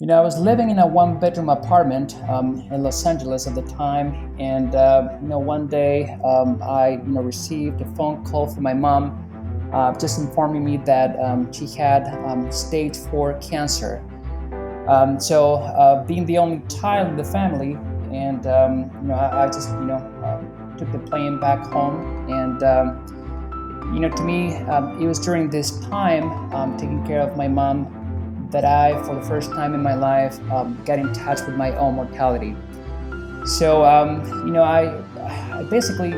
I was living in a one-bedroom apartment in Los Angeles at the time, and one day I received a phone call from my mom, just informing me that she had stage 4 cancer. Being the only child in the family, and I just took the plane back home, and to me, it was during this time taking care of my mom that I, for the first time in my life, got in touch with my own mortality. I basically,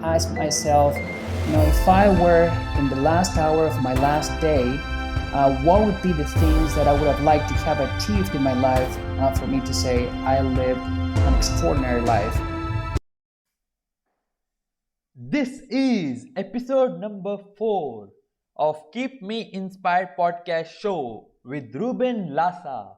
asked myself, if I were in the last hour of my last day, what would be the things that I would have liked to have achieved in my life for me to say I lived an extraordinary life? This is episode number 4 of Keep Me Inspired podcast show with Ruben Lhasa.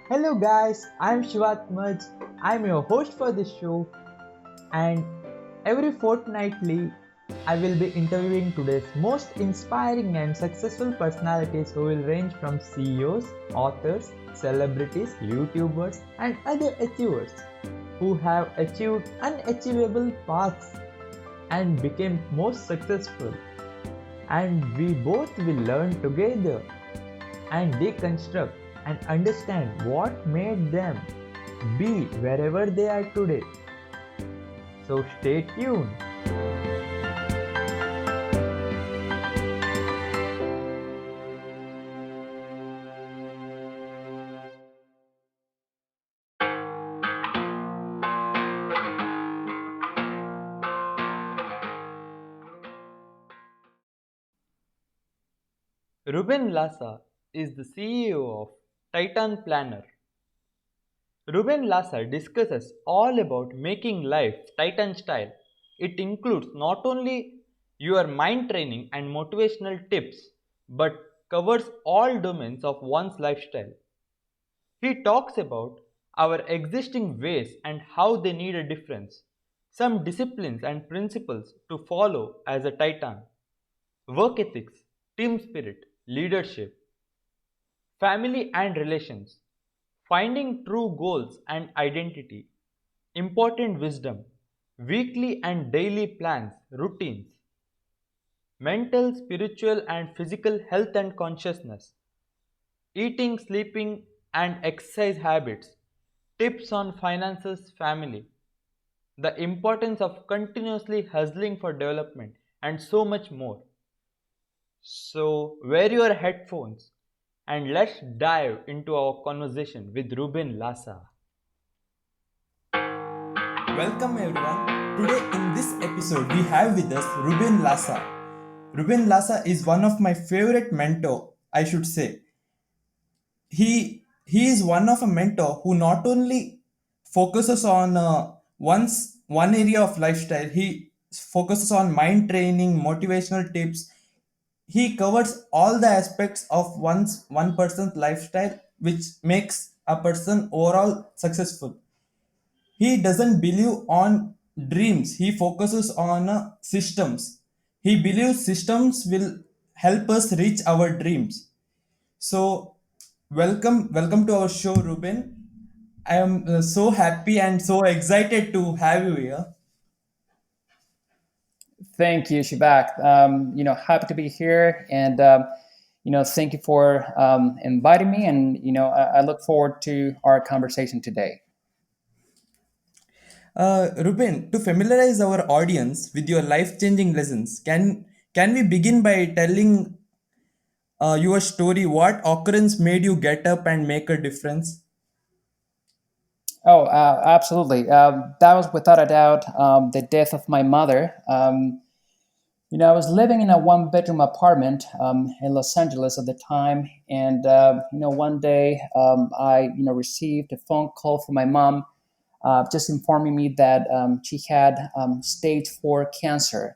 Hello guys, I'm Shiva. I'm your host for this show, and every fortnightly I will be interviewing today's most inspiring and successful personalities who will range from CEOs, authors, celebrities, YouTubers, and other achievers who have achieved unachievable paths and became most successful. And we both will learn together and deconstruct and understand what made them be wherever they are today. So stay tuned. Ruben Lhasa is the CEO of Titan Planner. Ruben Lhasa discusses all about making life Titan style. It includes not only your mind training and motivational tips, but covers all domains of one's lifestyle. He talks about our existing ways and how they need a difference, some disciplines and principles to follow as a Titan, work ethics, team spirit, leadership, family and relations, finding true goals and identity, important wisdom, weekly and daily plans, routines, mental, spiritual, and physical health and consciousness, eating, sleeping, and exercise habits, tips on finances, family, the importance of continuously hustling for development, and so much more. So, wear your headphones and let's dive into our conversation with Ruben Lhasa. Welcome everyone. Today in this episode we have with us Ruben Lhasa. Ruben Lhasa is one of my favorite mentor, I should say. He is one of a mentor who not only focuses on one area of lifestyle. He focuses on mind training, motivational tips. He covers all the aspects of one person's lifestyle, which makes a person overall successful. He doesn't believe on dreams. He focuses on systems. He believes systems will help us reach our dreams. So, welcome to our show, Ruben. I am so happy and so excited to have you here. Thank you, Shibak. Happy to be here, and thank you for inviting me. And I look forward to our conversation today. Ruben, to familiarize our audience with your life-changing lessons, can we begin by telling your story? What occurrence made you get up and make a difference? Oh, absolutely. That was without a doubt the death of my mother. I was living in a one-bedroom apartment in Los Angeles at the time, and one day I received a phone call from my mom, just informing me that she had stage 4 cancer.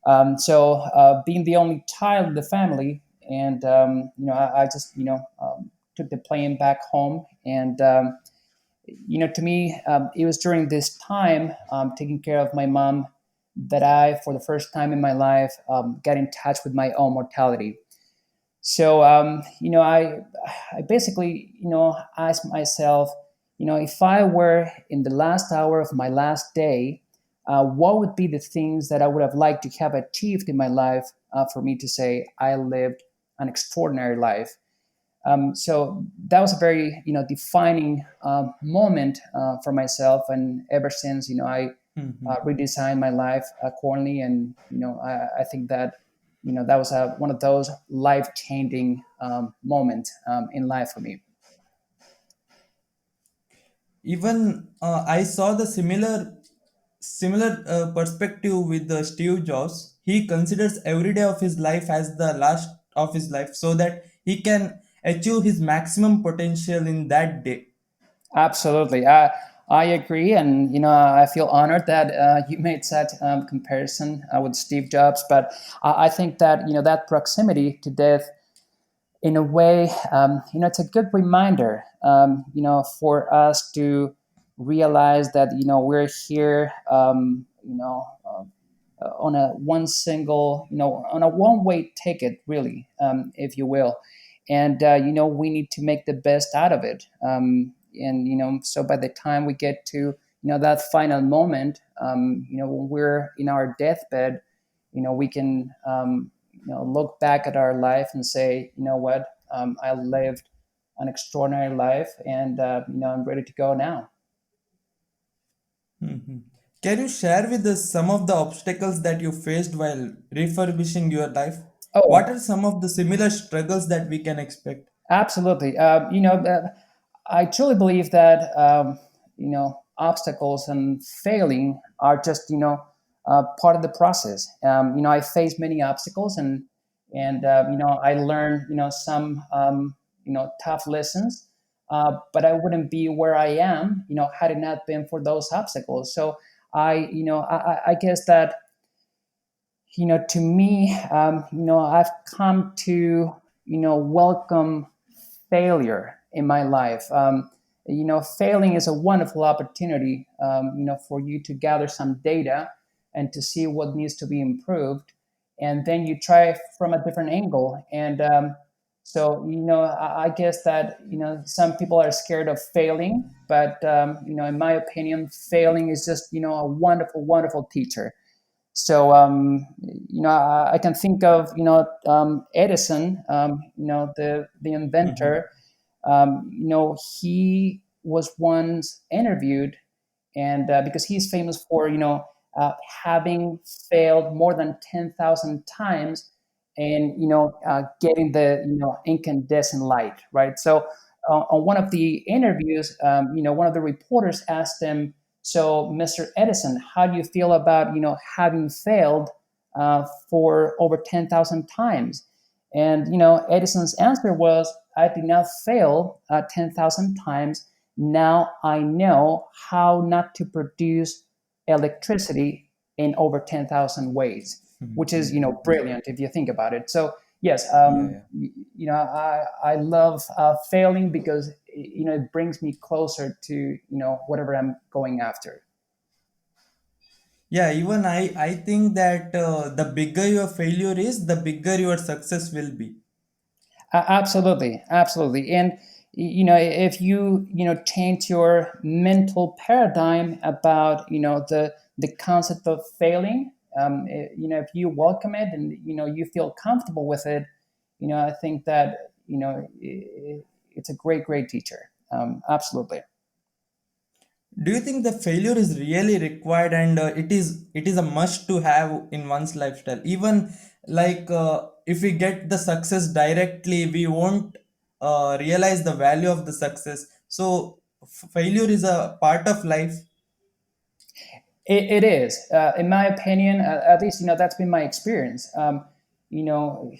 Being the only child in the family, and I just took the plane back home, and to me, it was during this time, taking care of my mom, that I, for the first time in my life, got in touch with my own mortality. So, I basically, asked myself, if I were in the last hour of my last day, what would be the things that I would have liked to have achieved in my life, for me to say I lived an extraordinary life. So that was a very, defining moment for myself, and ever since, I Mhm. redesigned my life accordingly. And I think that that was one of those life changing moments in life for me. Even I saw the similar perspective with the Steve Jobs. He considers every day of his life as the last of his life, so that he can achieve his maximum potential in that day. Absolutely. I agree, and I feel honored that you made such comparison with Steve Jobs. But I think that that proximity to death, in a way, it's a good reminder, for us to realize that we're here, on a one single, on a one way ticket, really, if you will. And, we need to make the best out of it. And, so by the time we get to, that final moment, when we're in our deathbed, we can, look back at our life and say, what, I lived an extraordinary life, and, I'm ready to go now. Mhm. Can you share with us some of the obstacles that you faced while refurbishing your life? What Oh, are some of the similar struggles that we can expect? absolutely. I truly believe that obstacles and failing are just part of the process. I faced many obstacles, and I learned some tough lessons. But I wouldn't be where I am, had it not been for those obstacles. So I guess that to me, I've come to welcome failure in my life. Failing is a wonderful opportunity, for you to gather some data and to see what needs to be improved, and then you try from a different angle. And so, I guess that some people are scared of failing, but in my opinion, failing is just a wonderful, wonderful teacher. So, I can think of Edison, the Mhm. inventor. He was once interviewed, and because he's famous for having failed more than 10,000 times, and getting the incandescent light, right? So on one of the interviews, one of the reporters asked him, so Mr. Edison, how do you feel about having failed for over 10,000 times? And Edison's answer was, I did not fail 10,000 times. Now I know how not to produce electricity in over 10,000 ways, which is brilliant if you think about it. So yes, Yeah, yeah. I love failing, because it brings me closer to whatever I'm going after. Yeah, even I think that the bigger your failure is, the bigger your success will be. Absolutely, absolutely. And if you change your mental paradigm about the concept of failing, if you welcome it, and you feel comfortable with it, I think that it's a great, great teacher. Absolutely. Do you think the failure is really required, and it is a must to have in one's lifestyle? Even like if we get the success directly, we won't realize the value of the success. So failure is a part of life. It is, in my opinion, at least that's been my experience. You know,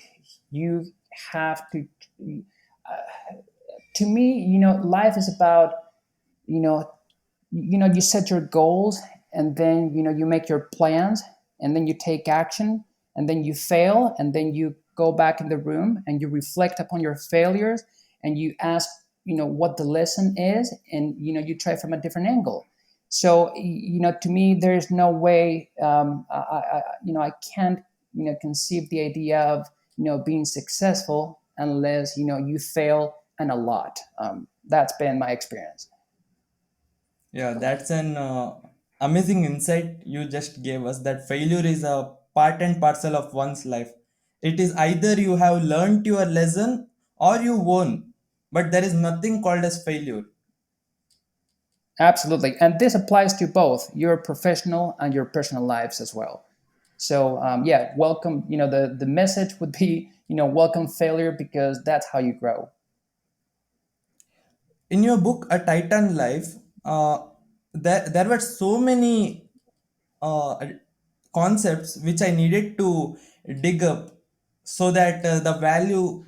you have to me, life is about you know you set your goals, and then you make your plans, and then you take action, and then you fail, and then you go back in the room and you reflect upon your failures, and you ask what the lesson is, and you try from a different angle. So to me, there's no way, I can't conceive the idea of being successful unless you fail, and a lot. That's been my experience. Yeah, that's an amazing insight you just gave us, that failure is a part and parcel of one's life. It is either you have learned your lesson or you won, but there is nothing called as failure. Absolutely, and this applies to both your professional and your personal lives as well. So yeah, welcome. The message would be welcome failure, because that's how you grow. In your book, A Titan Life, there were so many uh, concepts which I needed to dig up so that the value.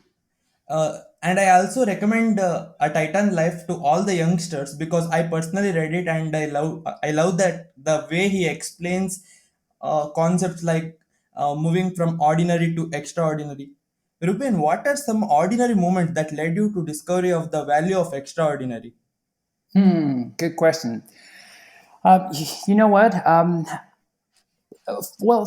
And I also recommend A Titan Life to all the youngsters because I personally read it and I love that the way he explains concepts like moving from ordinary to extraordinary. Ruben, what are some ordinary moments that led you to discovery of the value of extraordinary? Good question. You know what? Well,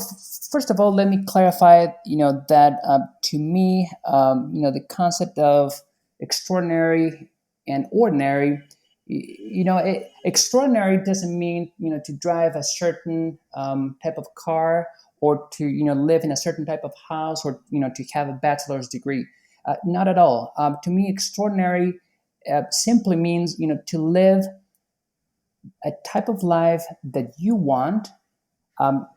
first of all, let me clarify. That to me, the concept of extraordinary and ordinary. Extraordinary doesn't mean to drive a certain type of car, or to live in a certain type of house, or to have a bachelor's degree. Not at all. To me, extraordinary simply means to live a type of life that you want,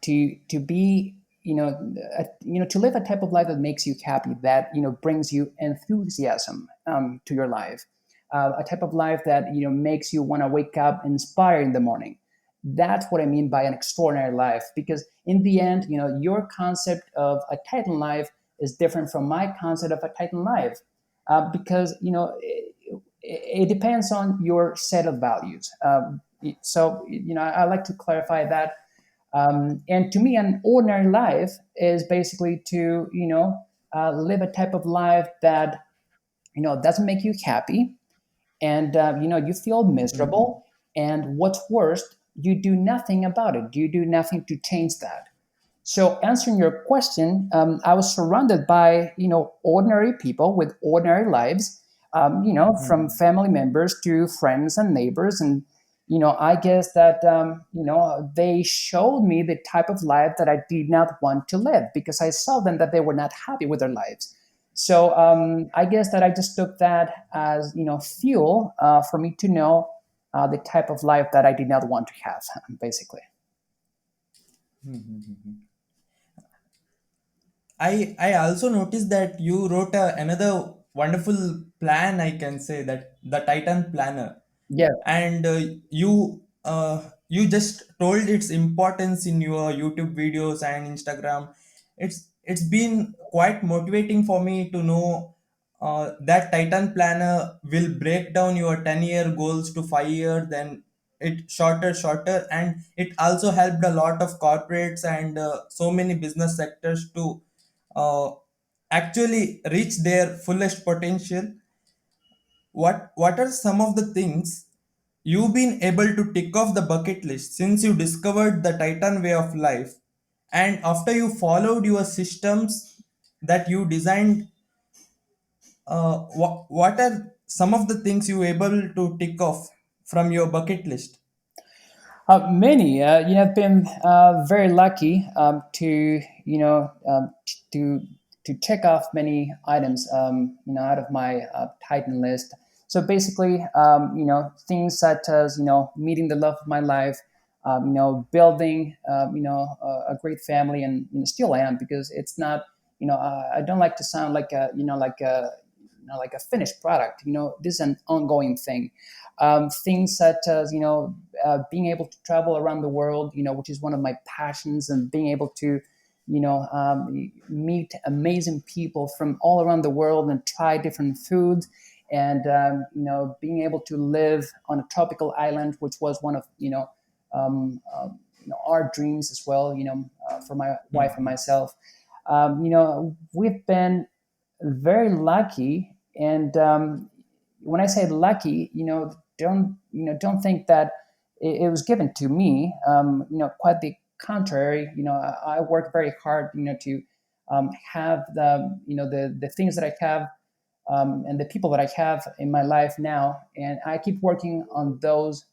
to be to live a type of life that makes you happy, that brings you enthusiasm to your life, a type of life that makes you want to wake up inspired in the morning. That's what I mean by an extraordinary life, because in the end, your concept of a titan life is different from my concept of a titan life, because it depends on your set of values. So I like to clarify that. And to me, an ordinary life is basically to live a type of life that doesn't make you happy, and you feel miserable. And what's worse, you do nothing about it. You do nothing to change that. So answering your question, I was surrounded by ordinary people with ordinary lives, from family members to friends and neighbors, and I guess that they showed me the type of life that I did not want to live, because I saw them that they were not happy with their lives. So I guess that I just took that as fuel for me to know the type of life that I did not want to have, basically. I also noticed that you wrote another wonderful plan. I can say that the Titan Planner, Yeah. and you just told its importance in your YouTube videos and Instagram. It's been quite motivating for me to know that Titan Planner will break down your 10-year goals to 5 years, then it shorter, and it also helped a lot of corporates and so many business sectors to uh, actually reach their fullest potential. What are some of the things you've been able to tick off the bucket list since you discovered the Titan way of life, and after you followed your systems that you designed? What are some of the things you were able to tick off from your bucket list? Many, I've been very lucky to, to check off many items, out of my Titan list. So basically, things such as, meeting the love of my life, building, a great family, and still am, because it's not, I don't like to sound like a, like a finished product. This is an ongoing thing. Things such as being able to travel around the world, which is one of my passions, and being able to meet amazing people from all around the world and try different foods, and being able to live on a tropical island, which was one of our dreams as well, for my wife and myself. We've been very lucky, and when I say lucky, don't think that it was given to me. Quite the contrary. I work very hard, to have the things that I have, and the people that I have in my life now, and I keep working on those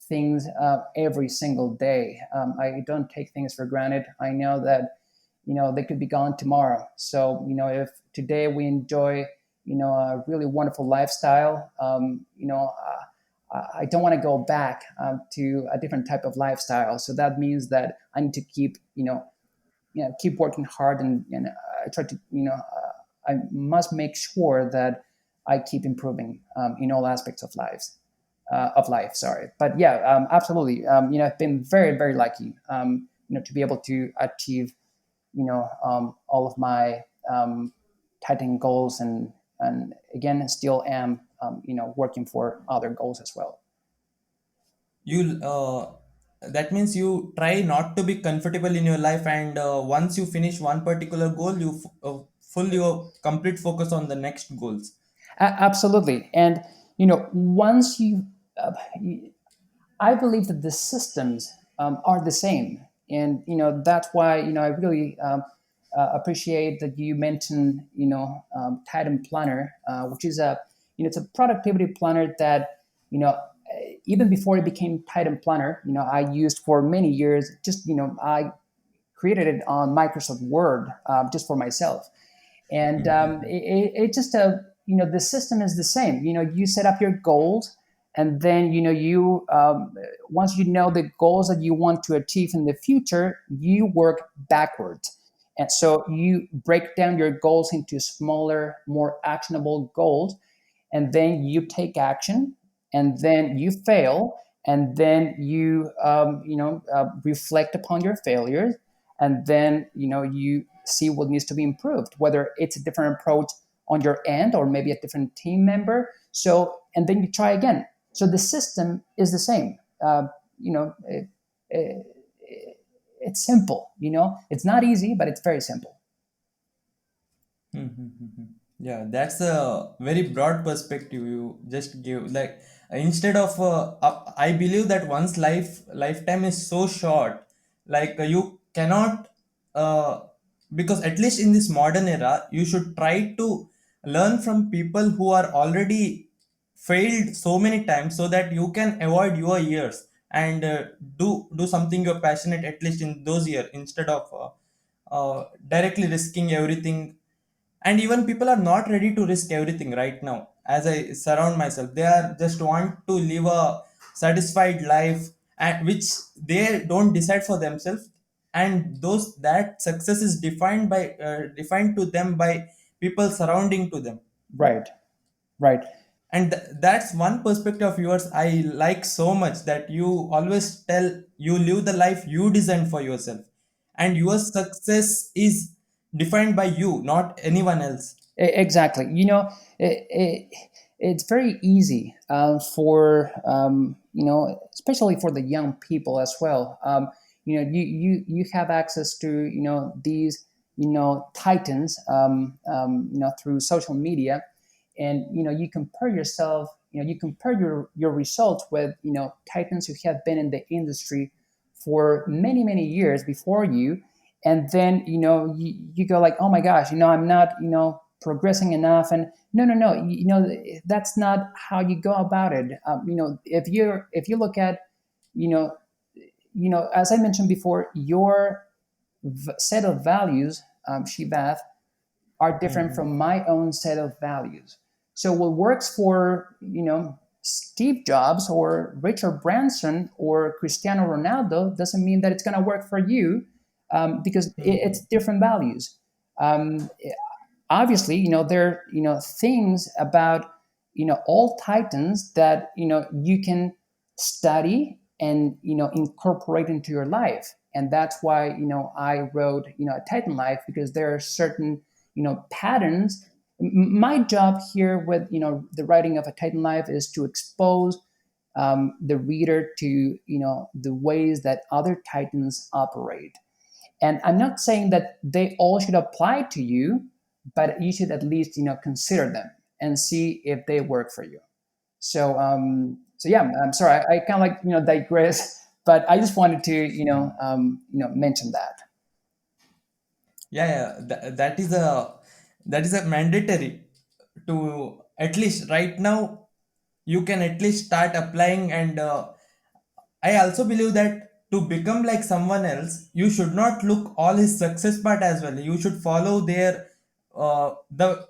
things every single day. I don't take things for granted. I know that they could be gone tomorrow. So if today we enjoy a really wonderful lifestyle, I don't want to go back to a different type of lifestyle. So that means that I need to keep keep working hard, and I try to I must make sure that I keep improving in all aspects of life. Sorry, but yeah, absolutely. I've been very, very lucky, to be able to achieve, all of my tightening goals, and again, still am, working for other goals as well. You that means you try not to be comfortable in your life, and once you finish one particular goal, you full your complete focus on the next goals. Absolutely, and once uh, I believe that the systems are the same, and that's why I really appreciate that you mentioned Titan Planner, which is a it's a productivity planner that even before it became Titan Planner, I used for many years. Just I created it on Microsoft Word just for myself, and it just the system is the same. You set up your goals, and then you once you know the goals that you want to achieve in the future, you work backwards, and so you break down your goals into smaller, more actionable goals, and then you take action, and then you fail, and then you reflect upon your failures, and then you see what needs to be improved, whether it's a different approach on your end or maybe a different team member. So, and then you try again. So the system is the same. You know it, it's simple. It's not easy, but it's very simple. Mm-hmm. Yeah, that's a very broad perspective you just give. Like instead of, I believe that one's lifetime is so short. Like you cannot, uh, because at least in this modern era, you should try to learn from people who are already failed so many times, so that you can avoid your years, and do something you're passionate at least in those years, instead of directly risking everything. And even people are not ready to risk everything right now. As I surround myself, they are just want to live a satisfied life, and which they don't decide for themselves. And those that success is defined to them by people surrounding to them. Right. Right. And that's one perspective of yours I like so much, that you always tell you live the life you design for yourself, and your success is defined by you, not anyone else. Exactly. It's very easy for especially for the young people as well. You have access to these titans through social media, and you compare yourself. You compare your results with titans who have been in the industry for many, many years before you, and then you go like, oh my gosh, I'm not progressing enough. And no, no, no, that's not how you go about it. If you look at you know as I mentioned before, your set of values, Shivath, are different Mhm. from my own set of values. So what works for Steve Jobs or Richard Branson or Cristiano Ronaldo doesn't mean that it's going to work for you, because it's Mhm. different values. Um, Obviously, there are things about all titans that you can study and incorporate into your life, and that's why I wrote a Titan Life, because there are certain patterns. My job here with the writing of a Titan Life is to expose the reader to the ways that other titans operate. And I'm not saying that they all should apply to you, but you should at least consider them and see if they work for you. So yeah, I'm sorry, I kind of like digress, but I just wanted to mention that. Yeah, yeah, that is a mandatory to at least right now you can at least start applying. And I also believe that to become like someone else, you should not look all his success part as well. You should follow their the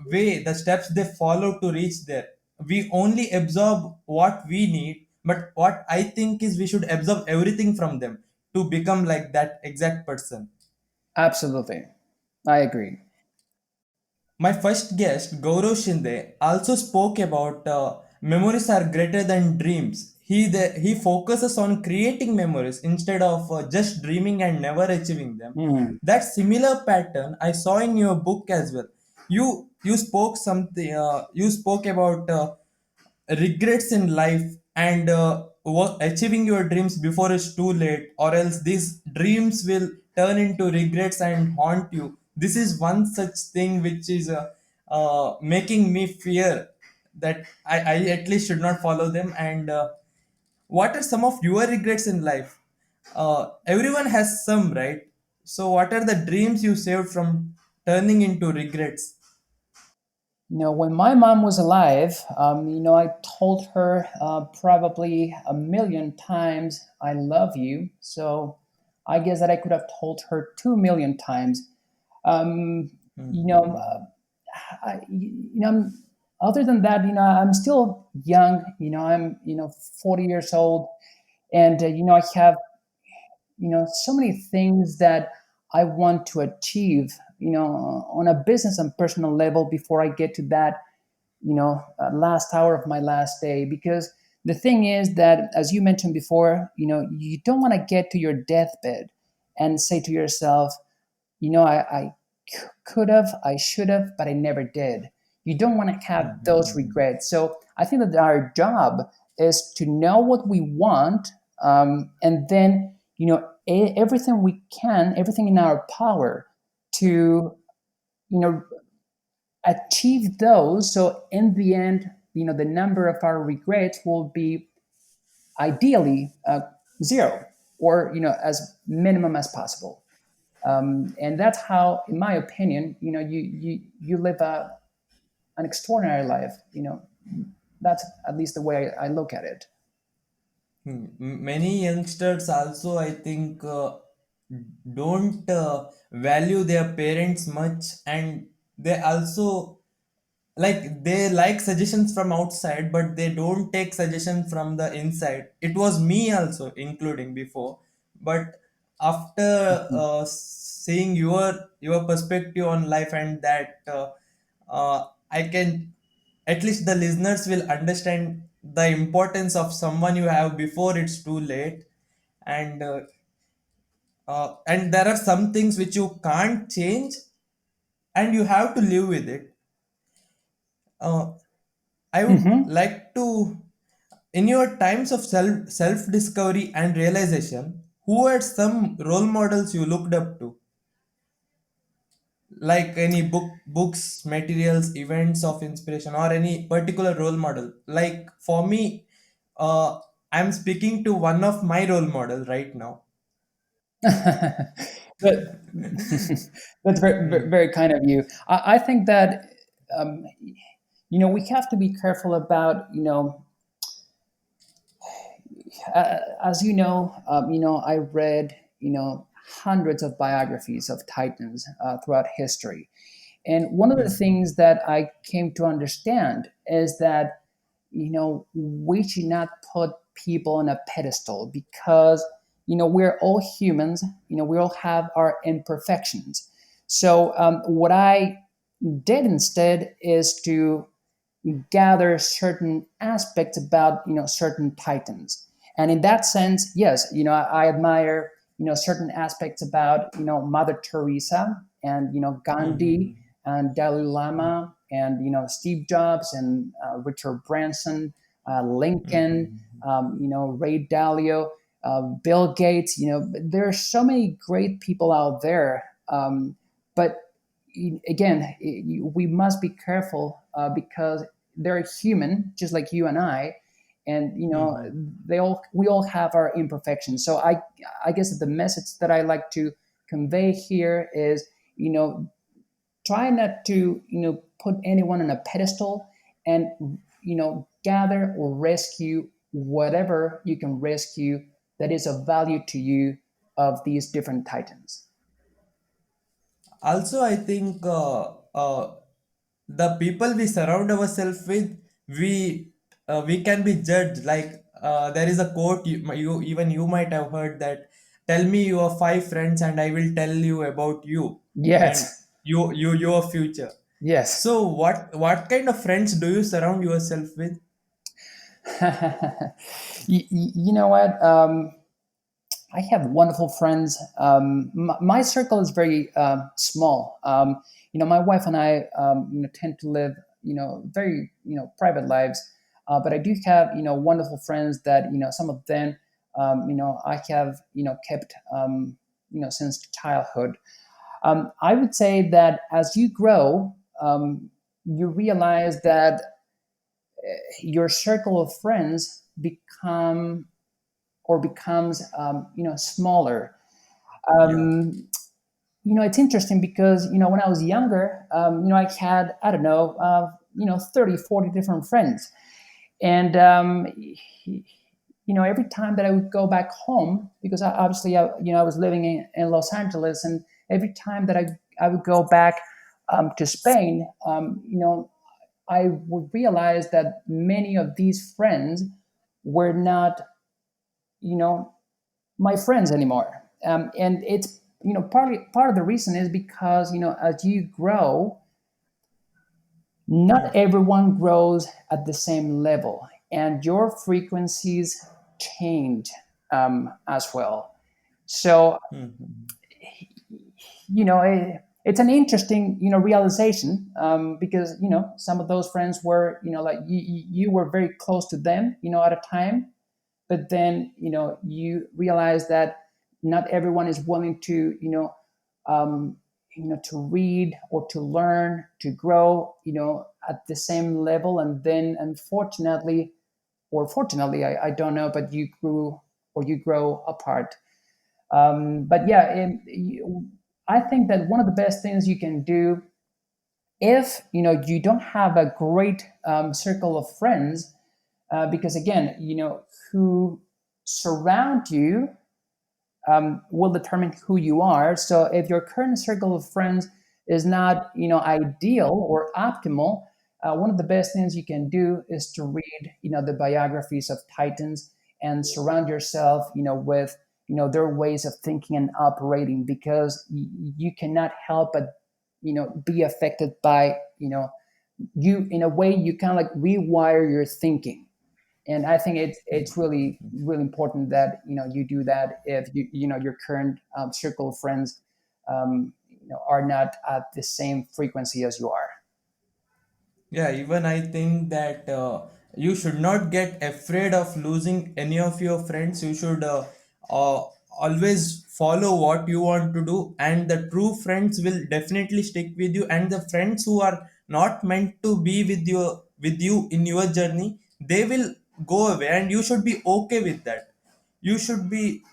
way, the steps they follow to reach there. We only absorb what we need, but what I think is we should absorb everything from them to become like that exact person. Absolutely, I agree. My first guest, Gaurav Shinde, also spoke about memories are greater than dreams. He focuses on creating memories instead of just dreaming and never achieving them. Hmm. That similar pattern I saw in your book as well. You spoke something. You spoke about regrets in life and achieving your dreams before it's too late, or else these dreams will turn into regrets and haunt you. This is one such thing which is making me fear that I at least should not follow them. And what are some of your regrets in life? Everyone has some, right? So what are the dreams you saved from turning into regrets? When my mom was alive, I told her probably a million times, I love you. So I guess that I could have told her 2 million times. Um, you know, other than that, I'm still young. I'm 40 years old, and I have so many things that I want to achieve. On a business and personal level before I get to that last hour of my last day. Because the thing is that, as you mentioned before, you don't want to get to your deathbed and say to yourself, I could have, I should have, but I never did. You don't want to have those regrets. So I think that our job is to know what we want, and then everything we can, everything in our power to you know achieve those. So in the end, the number of our regrets will be ideally zero, or as minimum as possible. And that's how, in my opinion, you live an extraordinary life. That's at least the way I look at it. Many youngsters also, I think, don't value their parents much, and they also they like suggestions from outside, but they don't take suggestion from the inside. It was me also, including before, but after seeing your perspective on life, and that I can at least the listeners will understand the importance of someone you have before it's too late. And and there are some things which you can't change, and you have to live with it. uh, I would Hmm. like to, in your times of self discovery and realization, who are some role models you looked up to? Like any books, materials, events of inspiration, or any particular role model. Like for me, I'm speaking to one of my role models right now. But that's very, very, very kind of you. I think that um, we have to be careful about as I read hundreds of biographies of titans throughout history, and one of the things that I came to understand is that we should not put people on a pedestal, because we're all humans. We all have our imperfections. So what I did instead is to gather certain aspects about certain titans. And in that sense, yes, I admire certain aspects about Mother Teresa, and Gandhi, and Dalai Lama, and Steve Jobs, and Richard Branson, Lincoln, Ray Dalio, Bill Gates. There are so many great people out there. But again, we must be careful, because they're human, just like you and I, and Mhm. we all have our imperfections. So I guess that the message that I like to convey here is, you know, try not to put anyone on a pedestal, and gather or rescue whatever you can rescue that is of value to you of these different titans. Also, I think the people we surround ourselves with, we can be judged. Like there is a quote, you even you might have heard that, tell me your five friends and I will tell you about you and Yes. your future. Yes. So what kind of friends do you surround yourself with? You know what? I have wonderful friends. My circle is very small. My wife and I, tend to live, very, private lives. But I do have, wonderful friends that, some of them, I have, kept, since childhood. I would say that as you grow, you realize that your circle of friends becomes, smaller. Yeah. um, it's interesting because when I was younger, I had, I don't know, 30, 40 different friends. And every time that I would go back home, because obviously I was living in Los Angeles, and every time that I would go back to Spain, I would realize that many of these friends were not, you know my friends anymore. And it's, partly part of the reason is because, as you grow, not everyone grows at the same level, and your frequencies change as well. So, Mhm. it's an interesting, realization, because some of those friends were, like you were very close to them, at a time, but then you realize that not everyone is willing to um, to read or to learn, to grow, at the same level. And then unfortunately, or fortunately, I don't know, but you grew, or you grow apart. But yeah, I think that one of the best things you can do, if you don't have a great circle of friends, because again, who surround you will determine who you are. So if your current circle of friends is not, ideal or optimal, one of the best things you can do is to read, the biographies of titans, and surround yourself, with, their ways of thinking and operating, because you cannot help but, be affected by, you, in a way, you kind of like rewire your thinking. And I think it's really, really important that you do that if your current circle of friends are not at the same frequency as you are. Yeah, even I think that you should not get afraid of losing any of your friends. You should uh, always follow what you want to do, and the true friends will definitely stick with you. And the friends who are not meant to be with you in your journey, they will go away, and you should be okay with that. You should be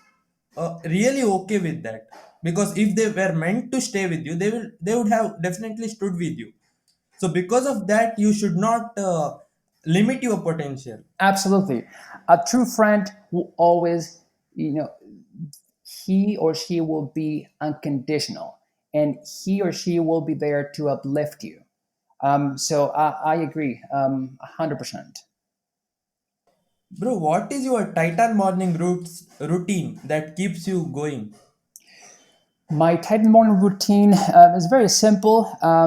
really okay with that, because if they were meant to stay with you, they would have definitely stood with you. So because of that, you should not limit your potential. Absolutely. A true friend will always, he or she will be unconditional, and he or she will be there to uplift you. So I agree, 100%. Bro, what is your Titan morning routine that keeps you going? My Titan morning routine is very simple. I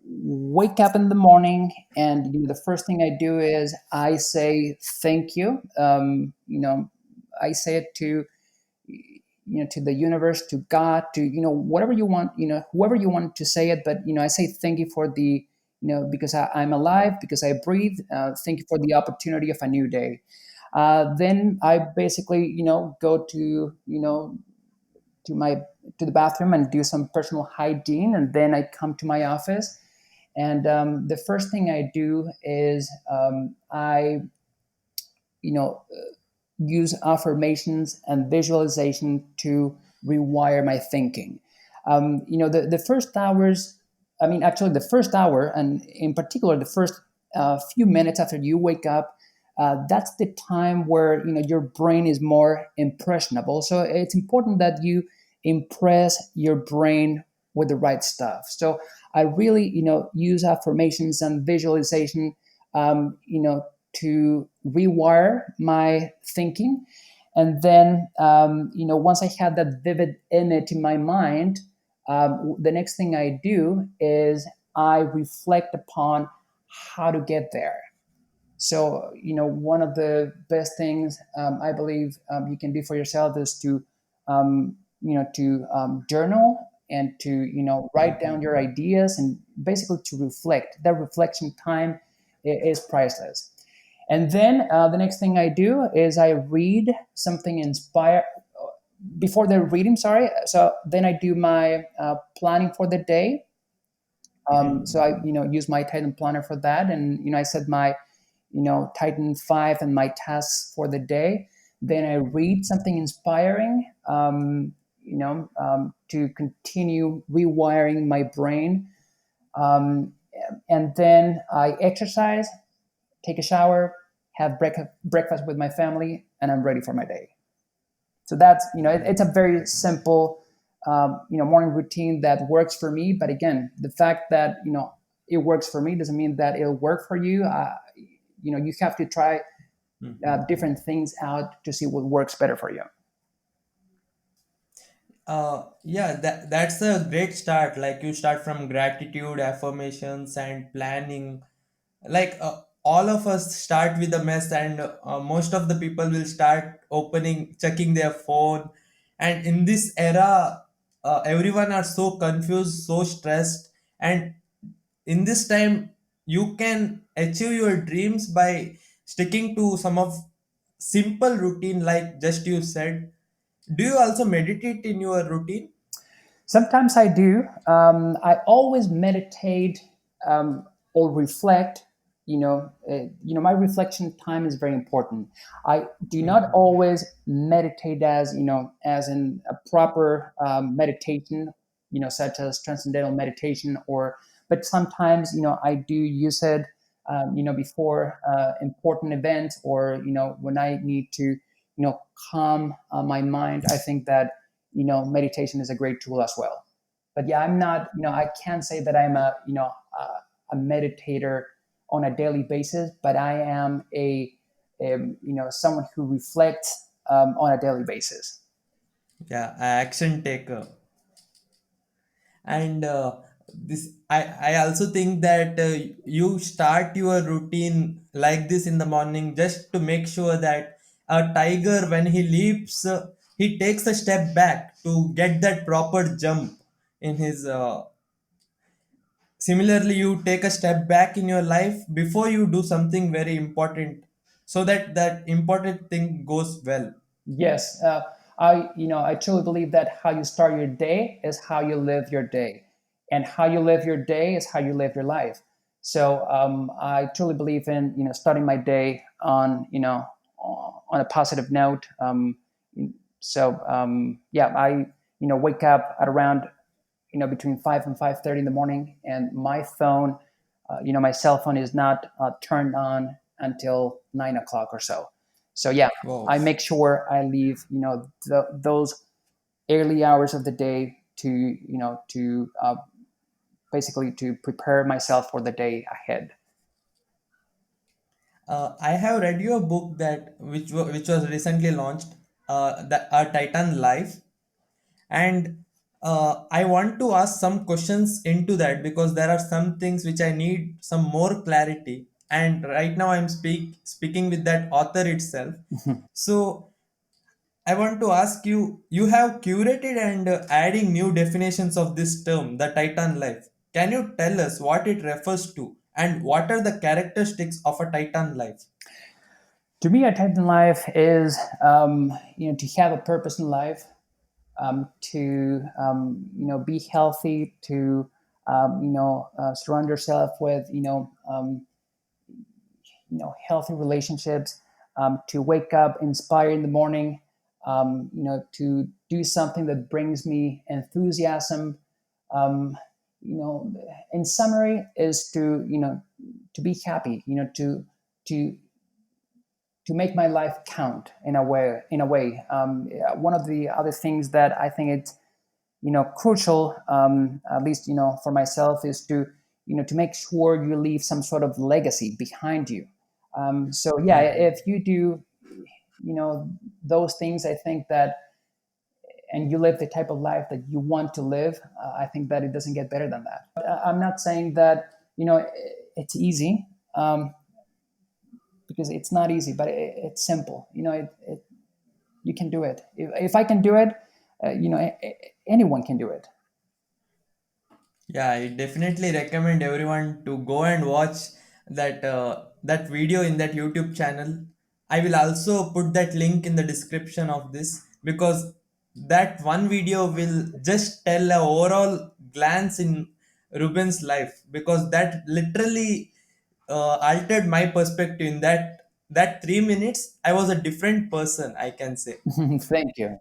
wake up in the morning, and the first thing I do is I say thank you. I say it to to the universe, to God, to whatever you want, whoever you want to say it. But I say thank you for the because I'm alive, because I breathe. Thank you for the opportunity of a new day. Then I basically go to to my to the bathroom and do some personal hygiene, and then I come to my office, And the first thing I do is I, you know, use affirmations and visualization to rewire my thinking. The first hours, I mean, actually, the first hour, and in particular, the first few minutes after you wake up, that's the time where your brain is more impressionable. So it's important that you impress your brain with the right stuff. So I really, use affirmations and visualization, to rewire my thinking. And then, once I had that vivid image in my mind, the next thing I do is I reflect upon how to get there. So, one of the best things I believe you can do for yourself is to, journal and to, write down your ideas and basically to reflect. That reflection time is priceless. And then the next thing I do is I read something inspire before the reading. Sorry. So then I do my planning for the day. So I, use my Titan planner for that, and I set my, Titan 5 and my tasks for the day. Then I read something inspiring, to continue rewiring my brain, um, and then I exercise, take a shower, have breakfast with my family, and I'm ready for my day. So that's, it's a very simple, morning routine that works for me. But again, the fact that, it works for me doesn't mean that it'll work for you. You have to try different things out to see what works better for you. Yeah, that's a great start. Like you start from gratitude, affirmations, and planning. Like all of us start with a mess, and most of the people will start opening, checking their phone. And in this era, everyone are so confused, so stressed, and in this time, you can achieve your dreams by sticking to some of simple routine, like just you said. Do you also meditate in your routine? Sometimes I do. I always meditate or reflect. My reflection time is very important. I do not always meditate as as in a proper meditation, such as transcendental meditation, or but sometimes I do use it, before important events, or when I need to calm my mind. I think that meditation is a great tool as well. But yeah, I'm not, I can't say that I'm a meditator on a daily basis, but I am someone who reflects on a daily basis. Yeah, action taker. And this I also think that you start your routine like this in the morning just to make sure that a tiger, when he leaps, he takes a step back to get that proper jump in his similarly, you take a step back in your life before you do something very important, so that that important thing goes well. Yes, I truly believe that how you start your day is how you live your day, and how you live your day is how you live your life. So I truly believe in starting my day on on a positive note. Yeah, I wake up at around between 5 and 5:30 in the morning, and my phone, my cell phone is not turned on until 9 o'clock or so. So yeah, Wow. I make sure I leave those early hours of the day to basically to prepare myself for the day ahead. I have read your book that which was recently launched, the Titan Life, and I want to ask some questions into that because there are some things which I need some more clarity. And right now I'm speaking with that author itself. So I want to ask you, you have curated and adding new definitions of this term, the Titan life. Can you tell us what it refers to and what are the characteristics of a Titan life? To me, a Titan life is to have a purpose in life, to be healthy, to surround yourself with healthy relationships, to wake up inspired in the morning, to do something that brings me enthusiasm. Um, you know, in summary, is to to be happy. To to make my life count in a way. One of the other things that I think it's crucial, at least for myself, is to to make sure you leave some sort of legacy behind you. So yeah, if you do those things, I think that, and you live the type of life that you want to live, I think that it doesn't get better than that. I'm not saying that it's easy, because it's not easy, but it's simple. You can do it. If I can do it, anyone can do it. Yeah, I definitely recommend everyone to go and watch that video in that YouTube channel. I will also put that link in the description of this, because that one video will just tell a overall glance in Ruben's life, because that literally altered my perspective. In that 3 minutes, I was a different person, I can say. Thank you.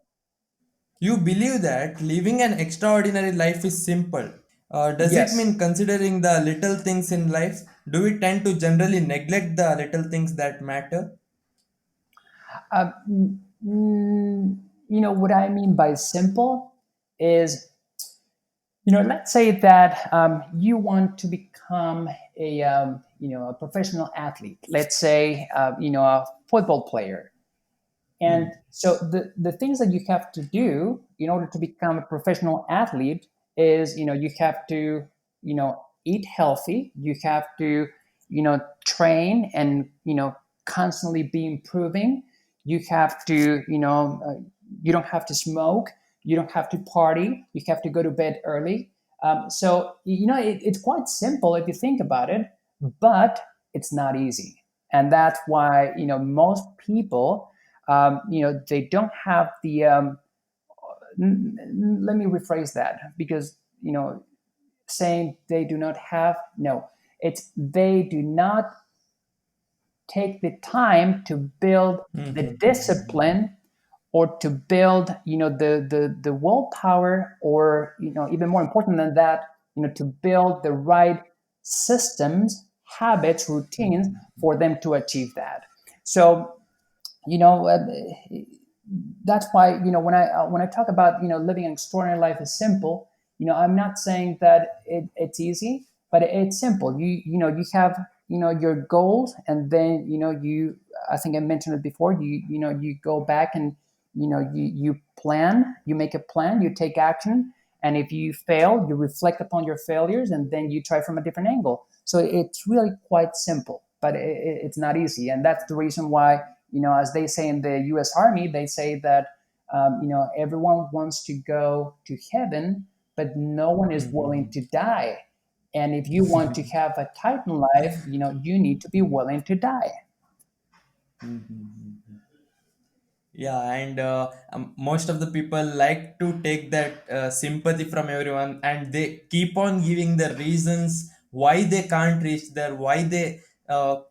You believe that living an extraordinary life is simple. Does it Yes. mean considering the little things in life? Do we tend to generally neglect the little things that matter? What I mean by simple is, let's say that you want to become a professional athlete. Let's say a football player. And so the things that you have to do in order to become a professional athlete is, you have to, eat healthy. You have to, train and, constantly be improving. You have to, you don't have to smoke. You don't have to party. You have to go to bed early. So, it's quite simple if you think about it, but it's not easy. And that's why, most people, they don't have the let me rephrase that, because saying they do not have, no, it's they do not take the time to build the discipline, or to build the willpower, or even more important than that, to build the right systems, habits, routines for them to achieve that. So you know uh, that's why, when I talk about living an extraordinary life is simple. I'm not saying that it's easy, but it's simple. You have your goals, and then you, I think I mentioned it before, you go back, and you plan, you make a plan, you take action, and if you fail, you reflect upon your failures, and then you try from a different angle. So it's really quite simple, but it's not easy. And that's the reason why, as they say in the U.S. Army, they say that everyone wants to go to heaven, but no one is willing to die. And if you want to have a Titan life, you need to be willing to die. Yeah, and most of the people like to take that sympathy from everyone, and they keep on giving the reasons why they can't reach there, why they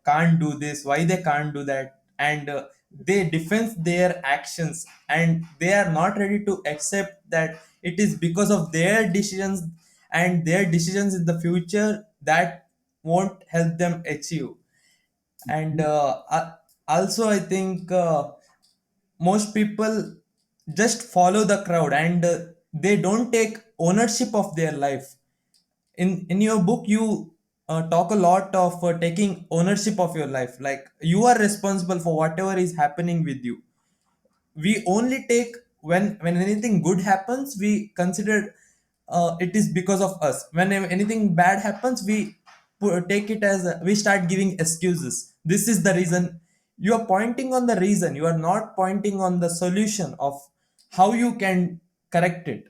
can't do this, why they can't do that, and they defend their actions, and they are not ready to accept that it is because of their decisions, and their decisions in the future that won't help them achieve. And also, I think. Most people just follow the crowd, and they don't take ownership of their life. In your book, you talk a lot of taking ownership of your life, like you are responsible for whatever is happening with you. We only take, when anything good happens, we consider it is because of us. When anything bad happens, we take it as we start giving excuses. This is the reason. You are pointing on the reason, you are not pointing on the solution of how you can correct it.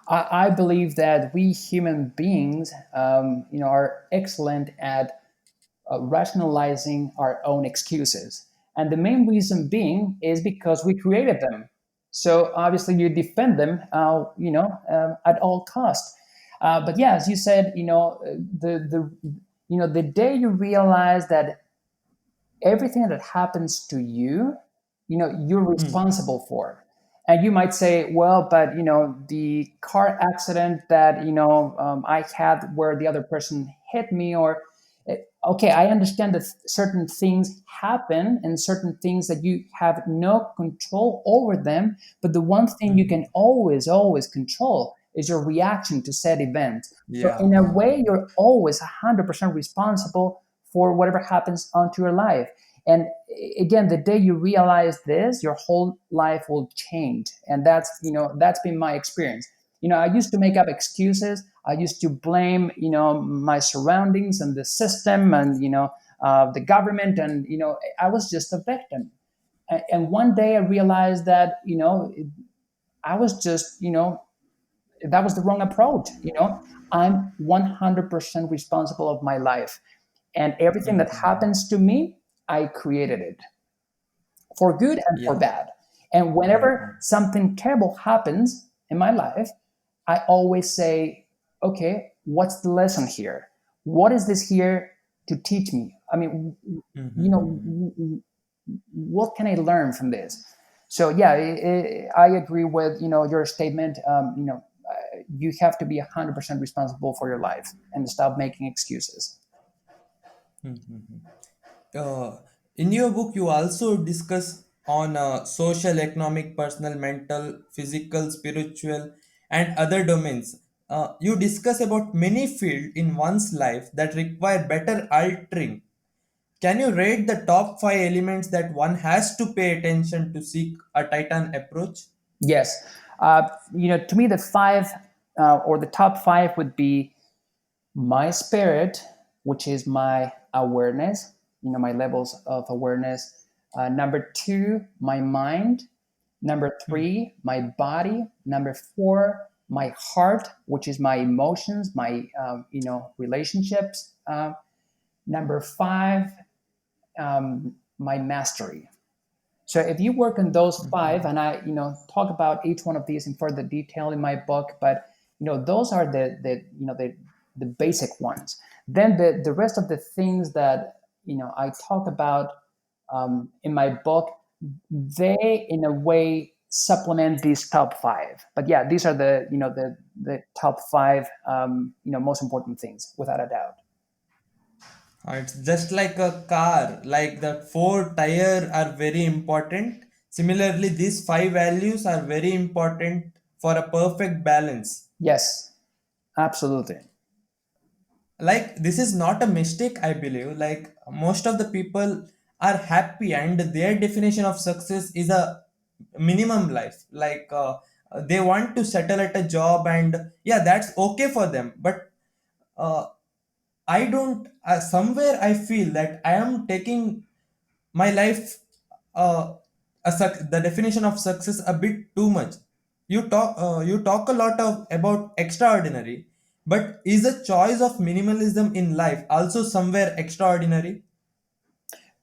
I believe that we human beings, are excellent at rationalizing our own excuses. And the main reason being is because we created them. So obviously you defend them, at all cost. But yeah, as you said, the day you realize that everything that happens to you, you're responsible for. And you might say, well, but the car accident that I had where the other person hit me, or okay, I understand that certain things happen and certain things that you have no control over them. But the one thing you can always control is your reaction to said event. So Yeah. in a way, you're always 100% responsible for whatever happens onto your life. And again, the day you realize this, your whole life will change. And that's been my experience. I used to make up excuses. I used to blame my surroundings and the system and the government, and I was just a victim. And one day I realized that I was just that was the wrong approach. I'm 100% responsible of my life, and everything that happens to me, I created it, for good and for Yeah. bad. And whenever something terrible happens in my life, I always say, okay, what's the lesson here? What is this here to teach me? I mean, what can I learn from this? So yeah, I agree with your statement. You have to be 100% responsible for your life and stop making excuses. uh, in your book you also discuss on social, economic, personal, mental, physical, spiritual, and other domains. You discuss about many fields in one's life that require better altering. Can you rate the top five elements that one has to pay attention to seek a titan approach? Yes. To me, the five or the top five would be my spirit, which is my awareness, my levels of awareness. Number two, my mind. Number three, my body. Number four, my heart, which is my emotions, my relationships. Number five, my mastery. So if you work on those five, and I talk about each one of these in further detail in my book, but those are the basic ones. Then the rest of the things that I talk about in my book, they in a way supplement these top five. But yeah, these are the top five most important things, without a doubt. It's just like a car, like the four tire are very important. Similarly, these five values are very important for a perfect balance. Yes, absolutely. Like this is not a mistake, I believe. Like most of the people are happy and their definition of success is a minimum life. Like they want to settle at a job, and yeah, that's okay for them. But uh, I don't somewhere I feel that I am taking my life uh, the definition of success a bit too much. You talk a lot about extraordinary, but is a choice of minimalism in life also somewhere extraordinary?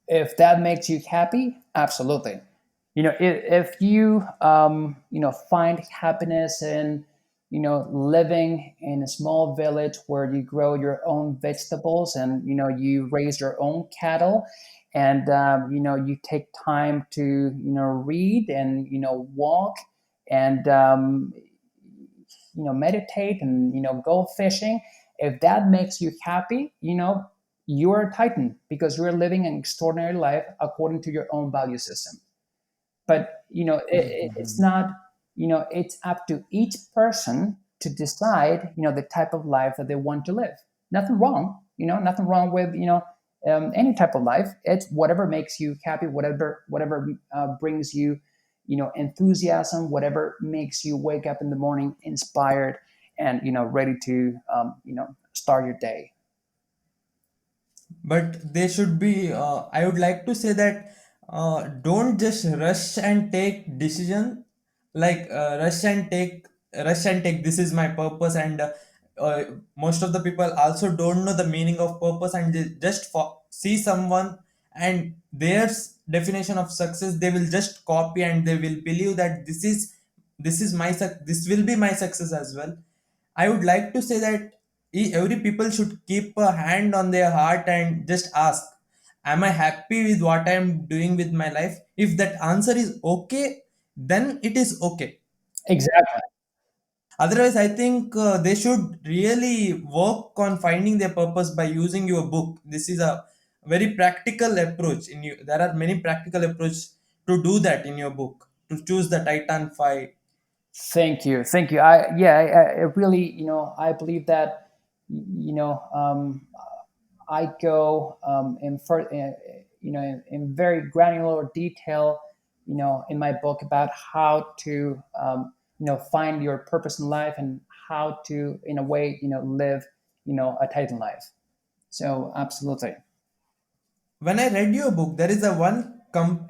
If that makes you happy, absolutely. If you find happiness in living in a small village where you grow your own vegetables, and you raise your own cattle, and you take time to read and walk, and meditate, and go fishing. If that makes you happy, you're a titan, because you're living an extraordinary life according to your own value system. But it's not, it's up to each person to decide the type of life that they want to live. Nothing wrong, nothing wrong with any type of life. It's whatever makes you happy, whatever brings you enthusiasm, whatever makes you wake up in the morning inspired and ready to start your day. But they should be I would like to say that don't just rush and take decision. Like rush and take this is my purpose, and uh, most of the people also don't know the meaning of purpose, and they just see someone and their definition of success, they will just copy and they will believe that this is my this will be my success as well. I would like to say that every people should keep a hand on their heart and just ask, am I happy with what I am doing with my life? If that answer is okay, then it is okay. Exactly. Otherwise, I think they should really work on finding their purpose by using your book. This is a very practical approach in you. There are many practical approach to do that in your book, to choose the Titan 5. Thank you, thank you. I really, I believe that, you know, I go in very granular detail, in my book about how to, find your purpose in life and how to, in a way, live, a Titan life. So absolutely. When I read your book, there is a one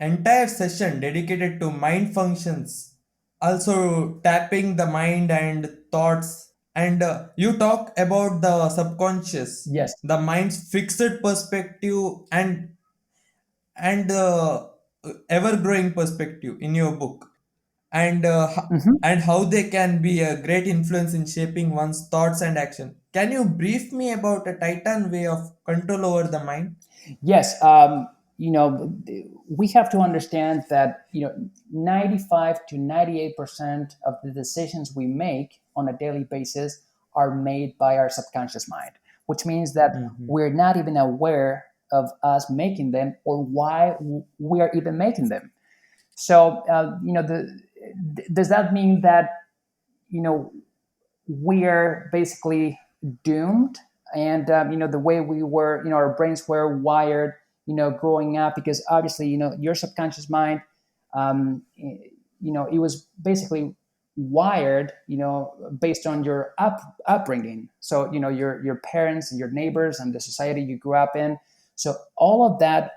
entire session dedicated to mind functions, also tapping the mind and thoughts. And you talk about the subconscious, Yes. the mind's fixed perspective, and ever growing perspective in your book, and Mhm. and how they can be a great influence in shaping one's thoughts and action. Can you brief me about a Titan way of control over the mind? Yes, we have to understand that 95 to 98% of the decisions we make on a daily basis are made by our subconscious mind, which means that Mhm. we're not even aware of us making them or why we are even making them. So, does that mean that you know we're basically doomed? And the way we were, our brains were wired, growing up, because obviously, your subconscious mind, it was basically wired, based on your upbringing. So, your parents and your neighbors and the society you grew up in. So all of that,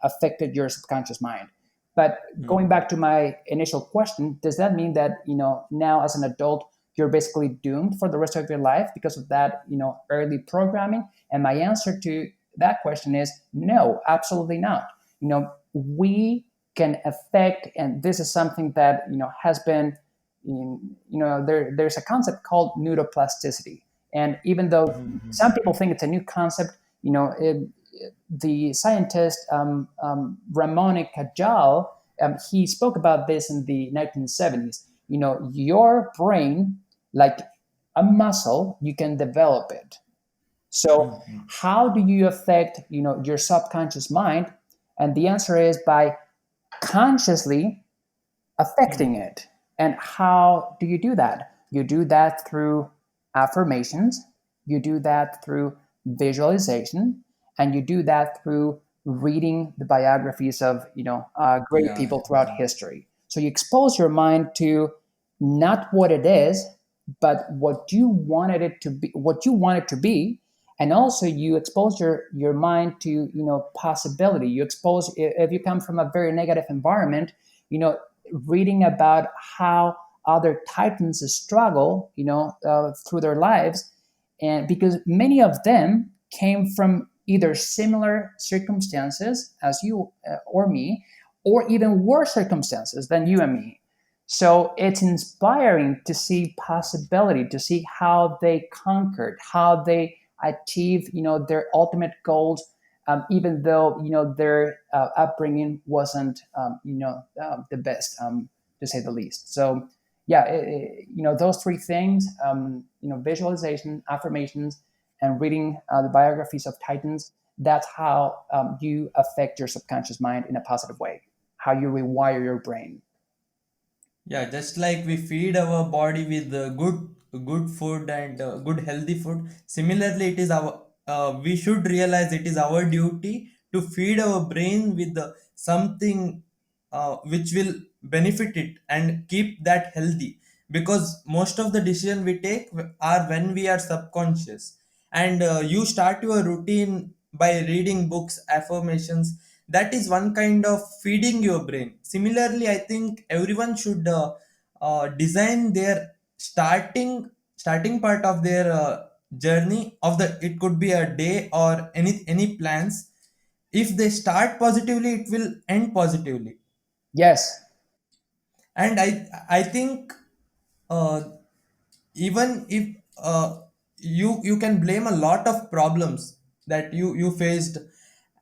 affected your subconscious mind. But going Mhm. back to my initial question, does that mean that, now as an adult, you're basically doomed for the rest of your life because of that, early programming? And my answer to that question is no, absolutely not. We can affect, and this is something that has been, there's a concept called neuroplasticity. And even though some people think it's a new concept, the scientist Ramon Cajal, he spoke about this in the 1970s. Your brain, like a muscle, you can develop it. So Mhm. how do you affect your subconscious mind? And the answer is by consciously affecting Mhm. it. And how do you do that? You do that through affirmations, you do that through visualization, and you do that through reading the biographies of great Yeah, people throughout history. So you expose your mind to not what it is, but what you want it to be. And also you expose your mind to possibility. You expose, if you come from a very negative environment, reading about how other titans struggle, through their lives, and because many of them came from either similar circumstances as you or me, or even worse circumstances than you and me. So it's inspiring to see possibility, to see how they conquered, how they achieved, their ultimate goals, even though their upbringing wasn't the best, to say the least. So yeah, those three things, visualization, affirmations, and reading the biographies of titans. That's how you affect your subconscious mind in a positive way. How you rewire your brain. yeah, just like we feed our body with good food and good healthy food. Similarly, it is our we should realize it is our duty to feed our brain with something which will benefit it and keep that healthy. Because most of the decision we take are when we are subconscious, and you start your routine by reading books, affirmations. That is one kind of feeding your brain. Similarly, I think everyone should design their starting part of their journey of the, it could be a day or any plans. If they start positively, it will end positively. Yes. And I think uh, even if uh, you can blame a lot of problems that you faced.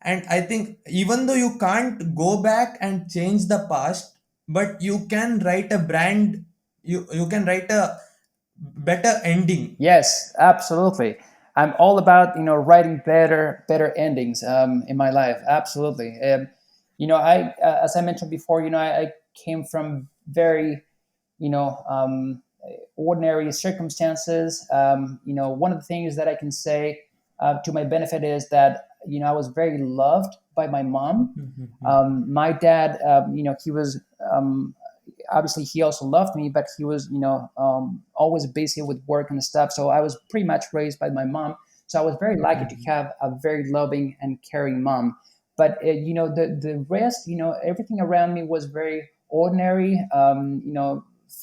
And I think even though you can't go back and change the past, but you can write a brand, you can write a better ending. Yes, absolutely. I'm all about writing better endings in my life. Absolutely. I as I mentioned before, I came from very ordinary circumstances. One of the things that I can say to my benefit is that I was very loved by my mom. My dad, he was obviously he also loved me, but he was always busy with work and stuff. So I was pretty much raised by my mom. So I was very lucky to have a very loving and caring mom. But the rest, everything around me was very ordinary.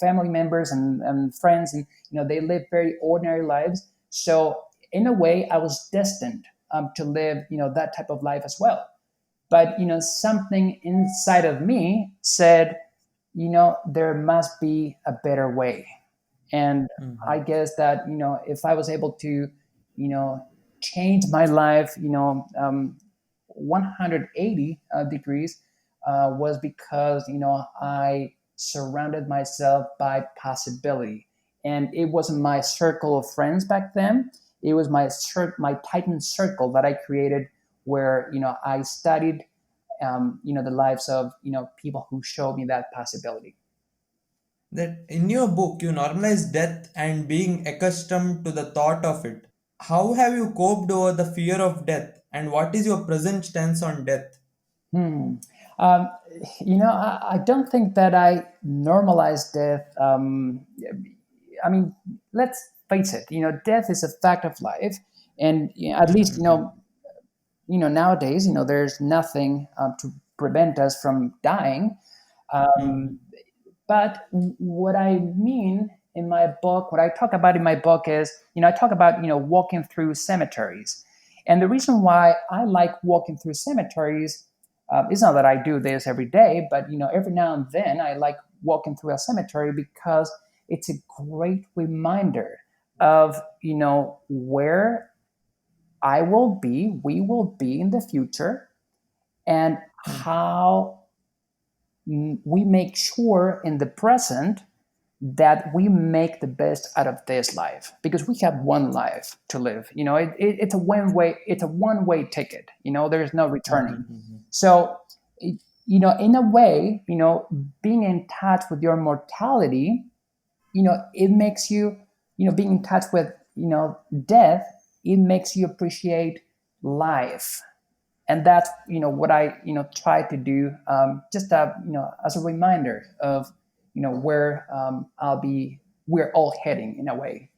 Family members and friends, and they lived very ordinary lives. So in a way, I was destined to live that type of life as well. But something inside of me said, there must be a better way. And I guess that if I was able to you know change my life 180 degrees, was because I surrounded myself by possibility. And it wasn't my circle of friends back then. It was my tightened circle that I created, where I studied the lives of people who showed me that possibility. That in your book you normalize death and being accustomed to the thought of it. How have you coped over the fear of death, and what is your present stance on death? Hmm. Um, I don't think that I normalize death. I mean, let's face it. Death is a fact of life, and at least nowadays, there's nothing to prevent us from dying. Um, But what I mean in my book, what I talk about in my book is, I talk about, walking through cemeteries. And the reason why I like walking through cemeteries is not that I do this every day, but, every now and then I like walking through a cemetery because it's a great reminder of, where I will be, we will be in the future, and how we make sure in the present that we make the best out of this life, because we have one life to live. It's a one way ticket. There's no returning. So in a way, being in touch with your mortality, it makes you, being in touch with death, it makes you appreciate life. And that's what I try to do, just as a reminder of where we're all heading in a way.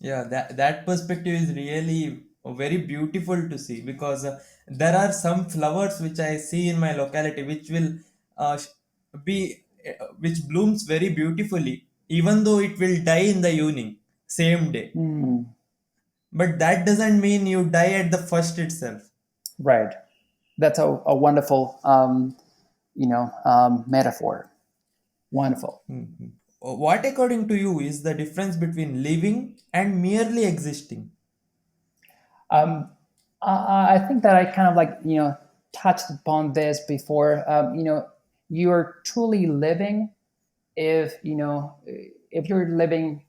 Yeah, that perspective is really very beautiful to see, because there are some flowers which I see in my locality which will be which blooms very beautifully, even though it will die in the evening, same day. Mm, But that doesn't mean you die at the first itself. right. That's a wonderful metaphor. Wonderful. What, according to you, is the difference between living and merely existing? um, I think that I kind of like touched upon this before. You're truly living if if you're living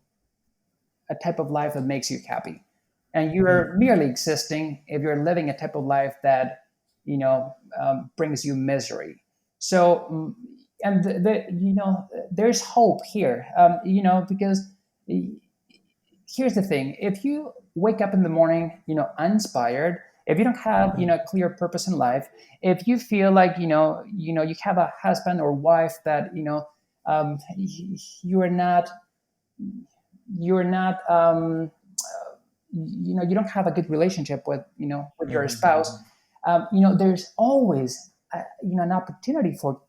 a type of life that makes you happy, and you're merely existing if you're living a type of life that brings you misery. So and there's hope here, because here's the thing: if you wake up in the morning uninspired, if you don't have a clear purpose in life, if you feel like you have a husband or wife that you are not you're not you don't have a good relationship with with your spouse, there's always an opportunity for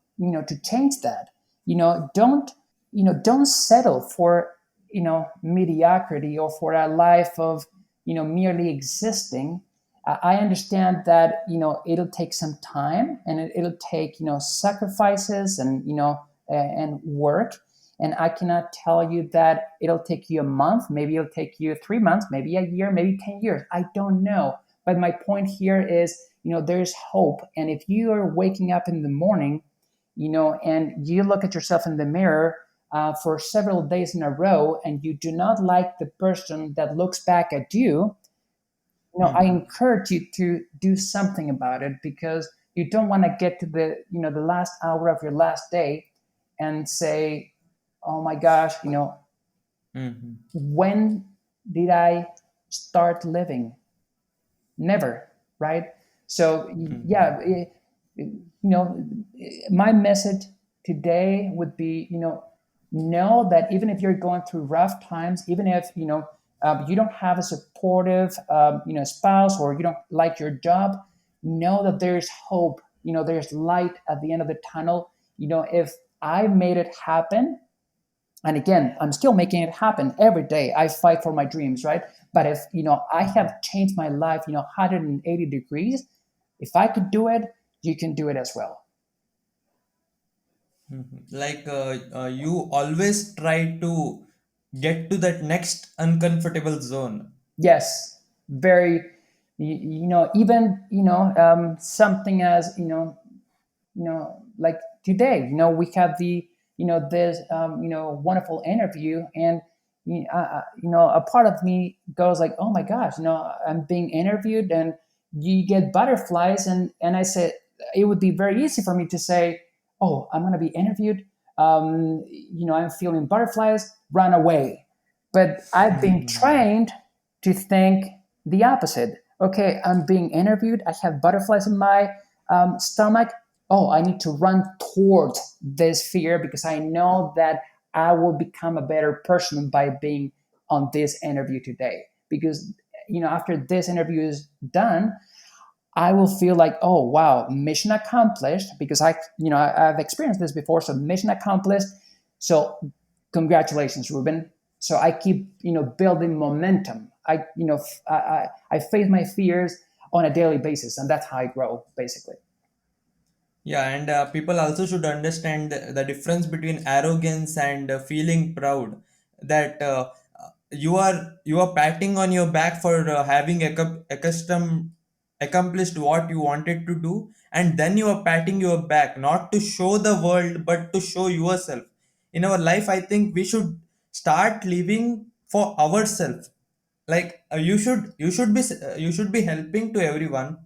to change that. Don't settle for mediocrity, or for a life of merely existing. I understand that it'll take some time, and it'll take sacrifices and and work. And I cannot tell you that it'll take you a month, maybe it'll take you 3 months, maybe a year, maybe 10 years. I don't know. But my point here is, there's hope. And if you are waking up in the morning, and you look at yourself in the mirror for several days in a row, and you do not like the person that looks back at you, I Mhm. encourage you to do something about it, because you don't want to get to the last hour of your last day and say, "Oh my gosh, Mhm. when did I start living?" Never, right? So Mhm. yeah, my message today would be, know that even if you're going through rough times, even if you don't have a supportive spouse, or you don't like your job, know that there's hope. There's light at the end of the tunnel. If I made it happen, and again, I'm still making it happen every day. I fight for my dreams, right? But if I have changed my life 180 degrees, if I could do it, you can do it as well. Mhm. Like you always try to get to that next uncomfortable zone. Yes, very. Even something as like today, we have this wonderful interview, and a part of me goes like, oh my gosh, I'm being interviewed, and you get butterflies, and I said it would be very easy for me to say, oh, I'm going to be interviewed, I'm feeling butterflies, run away. But I've been Mhm. trained to think the opposite. Okay, I'm being interviewed, I have butterflies in my stomach. Oh, I need to run towards this fear, because I know that I will become a better person by being on this interview today. Because after this interview is done, I will feel like, oh wow, mission accomplished, because I've experienced this before. So mission accomplished. So congratulations, Ruben. So I keep building momentum. I face my fears on a daily basis, and that's how I grow, basically. Yeah, and people also should understand the difference between arrogance and feeling proud. That you are patting on your back for having accomplished what you wanted to do, and then you are patting your back not to show the world but to show yourself. In our life, I think we should start living for ourselves. Like you should be helping to everyone,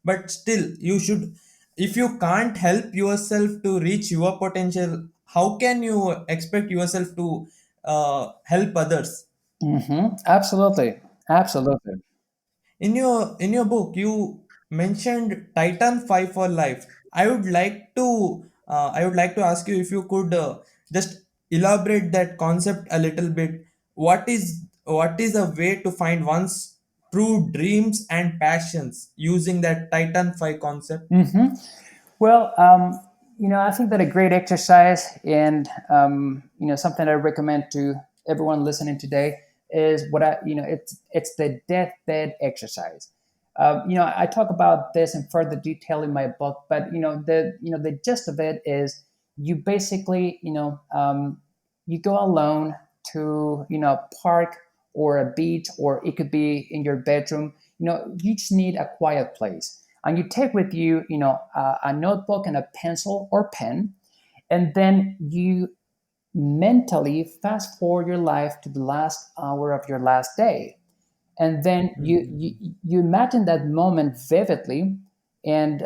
but still you should, if you can't help yourself to reach your potential, how can you expect yourself to help others? Absolutely, absolutely. In your book you mentioned Titan 5 for life. I would like to ask you if you could just elaborate that concept a little bit. What is a way to find one's true dreams and passions using that Titan 5 concept? Well, I think that a great exercise, and something I recommend to everyone listening today, is it's the deathbed exercise. I talk about this in further detail in my book, but the gist of it is, you basically you go alone to a park or a beach, or it could be in your bedroom. You just need a quiet place, and you take with you a notebook and a pencil or pen, and then you mentally fast forward your life to the last hour of your last day, and then you imagine that moment vividly, and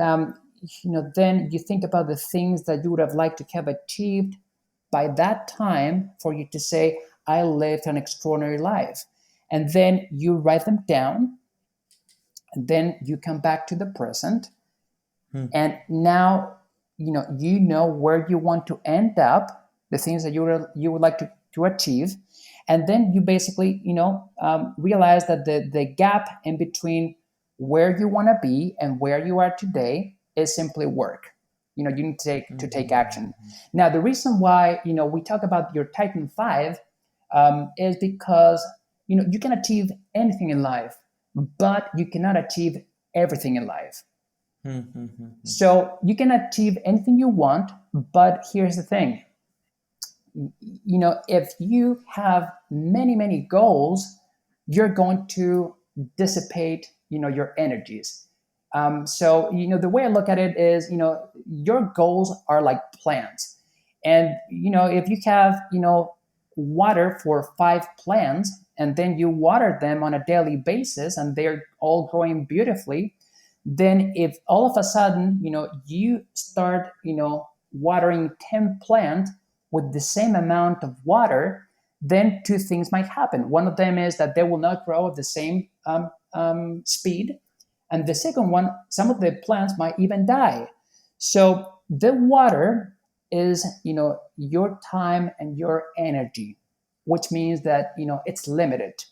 then you think about the things that you would have liked to have achieved by that time, for you to say, I lived an extraordinary life. And then you write them down, and then you come back to the present, and now you know where you want to end up, the things that you would like to achieve. And then you basically realize that the gap in between where you want to be and where you are today is simply work. You need to take action. Now, the reason why we talk about your Titan 5 is because you can achieve anything in life, but you cannot achieve everything in life. So you can achieve anything you want, but here's the thing: if you have many goals, you're going to dissipate your energies. So the way I look at it is, your goals are like plants. And if you have water for 5 plants, and then you water them on a daily basis, and they're all growing beautifully, then if all of a sudden you start watering 10 plants with the same amount of water, then two things might happen. One of them is that they will not grow at the same speed, and the second one, some of the plants might even die. So the water is your time and your energy, which means that it's limited.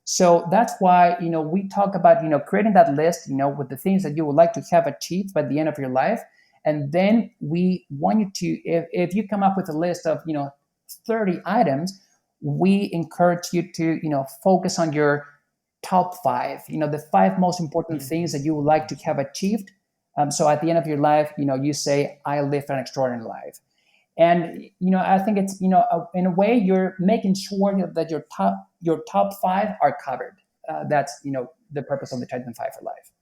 So that's why we talk about creating that list with the things that you would like to have achieved by the end of your life. And then we want you to, if you come up with a list of 30 items, we encourage you to focus on your top five, the five most important things that you would like to have achieved. So at the end of your life, you say, I lived an extraordinary life. And I think it's in a way you're making sure that your top five are covered. That's the purpose of the Titan Five for life.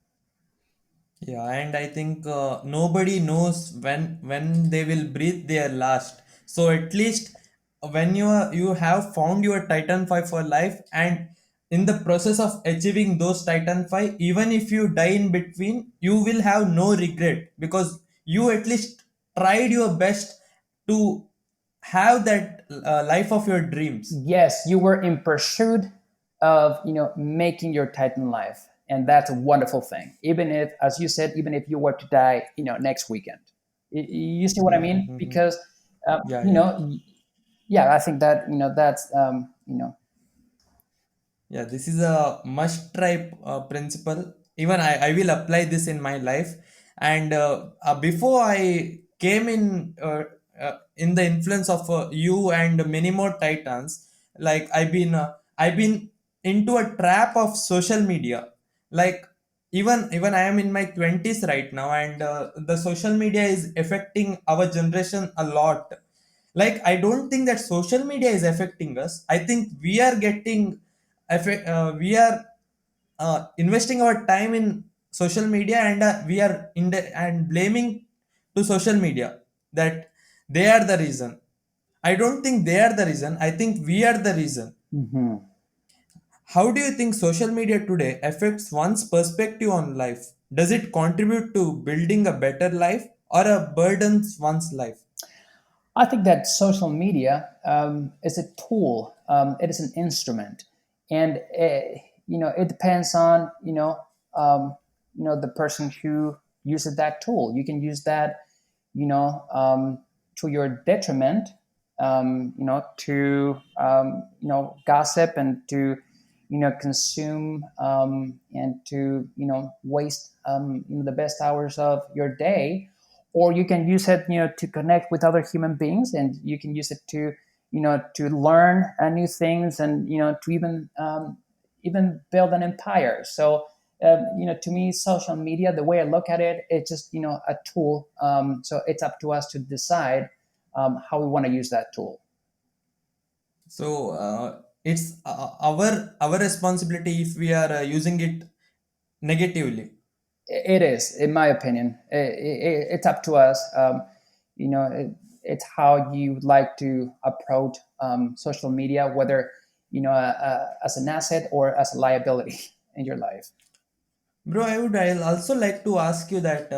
Yeah, and I think nobody knows when they will breathe their last. So at least when you have found your Titan 5 for life, and in the process of achieving those Titan 5, even if you die in between, you will have no regret because you at least tried your best to have that life of your dreams. Yes, you were in pursuit of making your Titan life, and that's a wonderful thing. Even if, as you said, even if you were to die next weekend. You see what I mean? Mhm. Because Yeah, yeah. yeah, I think that that's Yeah, this is a must try principle. Even I will apply this in my life. And before I came in the influence of you and many more titans, like I've been into a trap of social media. Like even I am in my 20s right now, and the social media is affecting our generation a lot. Like I don't think that social media is affecting us. I think we are getting we are investing our time in social media, and we are and blaming to social media that they are the reason. I don't think they are the reason. I think we are the reason. mhm. How do you think social media today affects one's perspective on life? Does it contribute to building a better life or a burdens one's life? I think that social media is a tool. It is an instrument, and it depends on the person who uses that tool. You can use that to your detriment, to gossip and to consume and to waste the best hours of your day, or you can use it to connect with other human beings, and you can use it to to learn new things, and to even build an empire. So to me, social media, the way I look at it, it's just a tool. So it's up to us to decide how we want to use that tool. So it's our responsibility if we are using it negatively. It is, in my opinion. It's up to us. It's how you would like to approach social media, whether as an asset or as a liability in your life. Bro, I'll also like to ask you that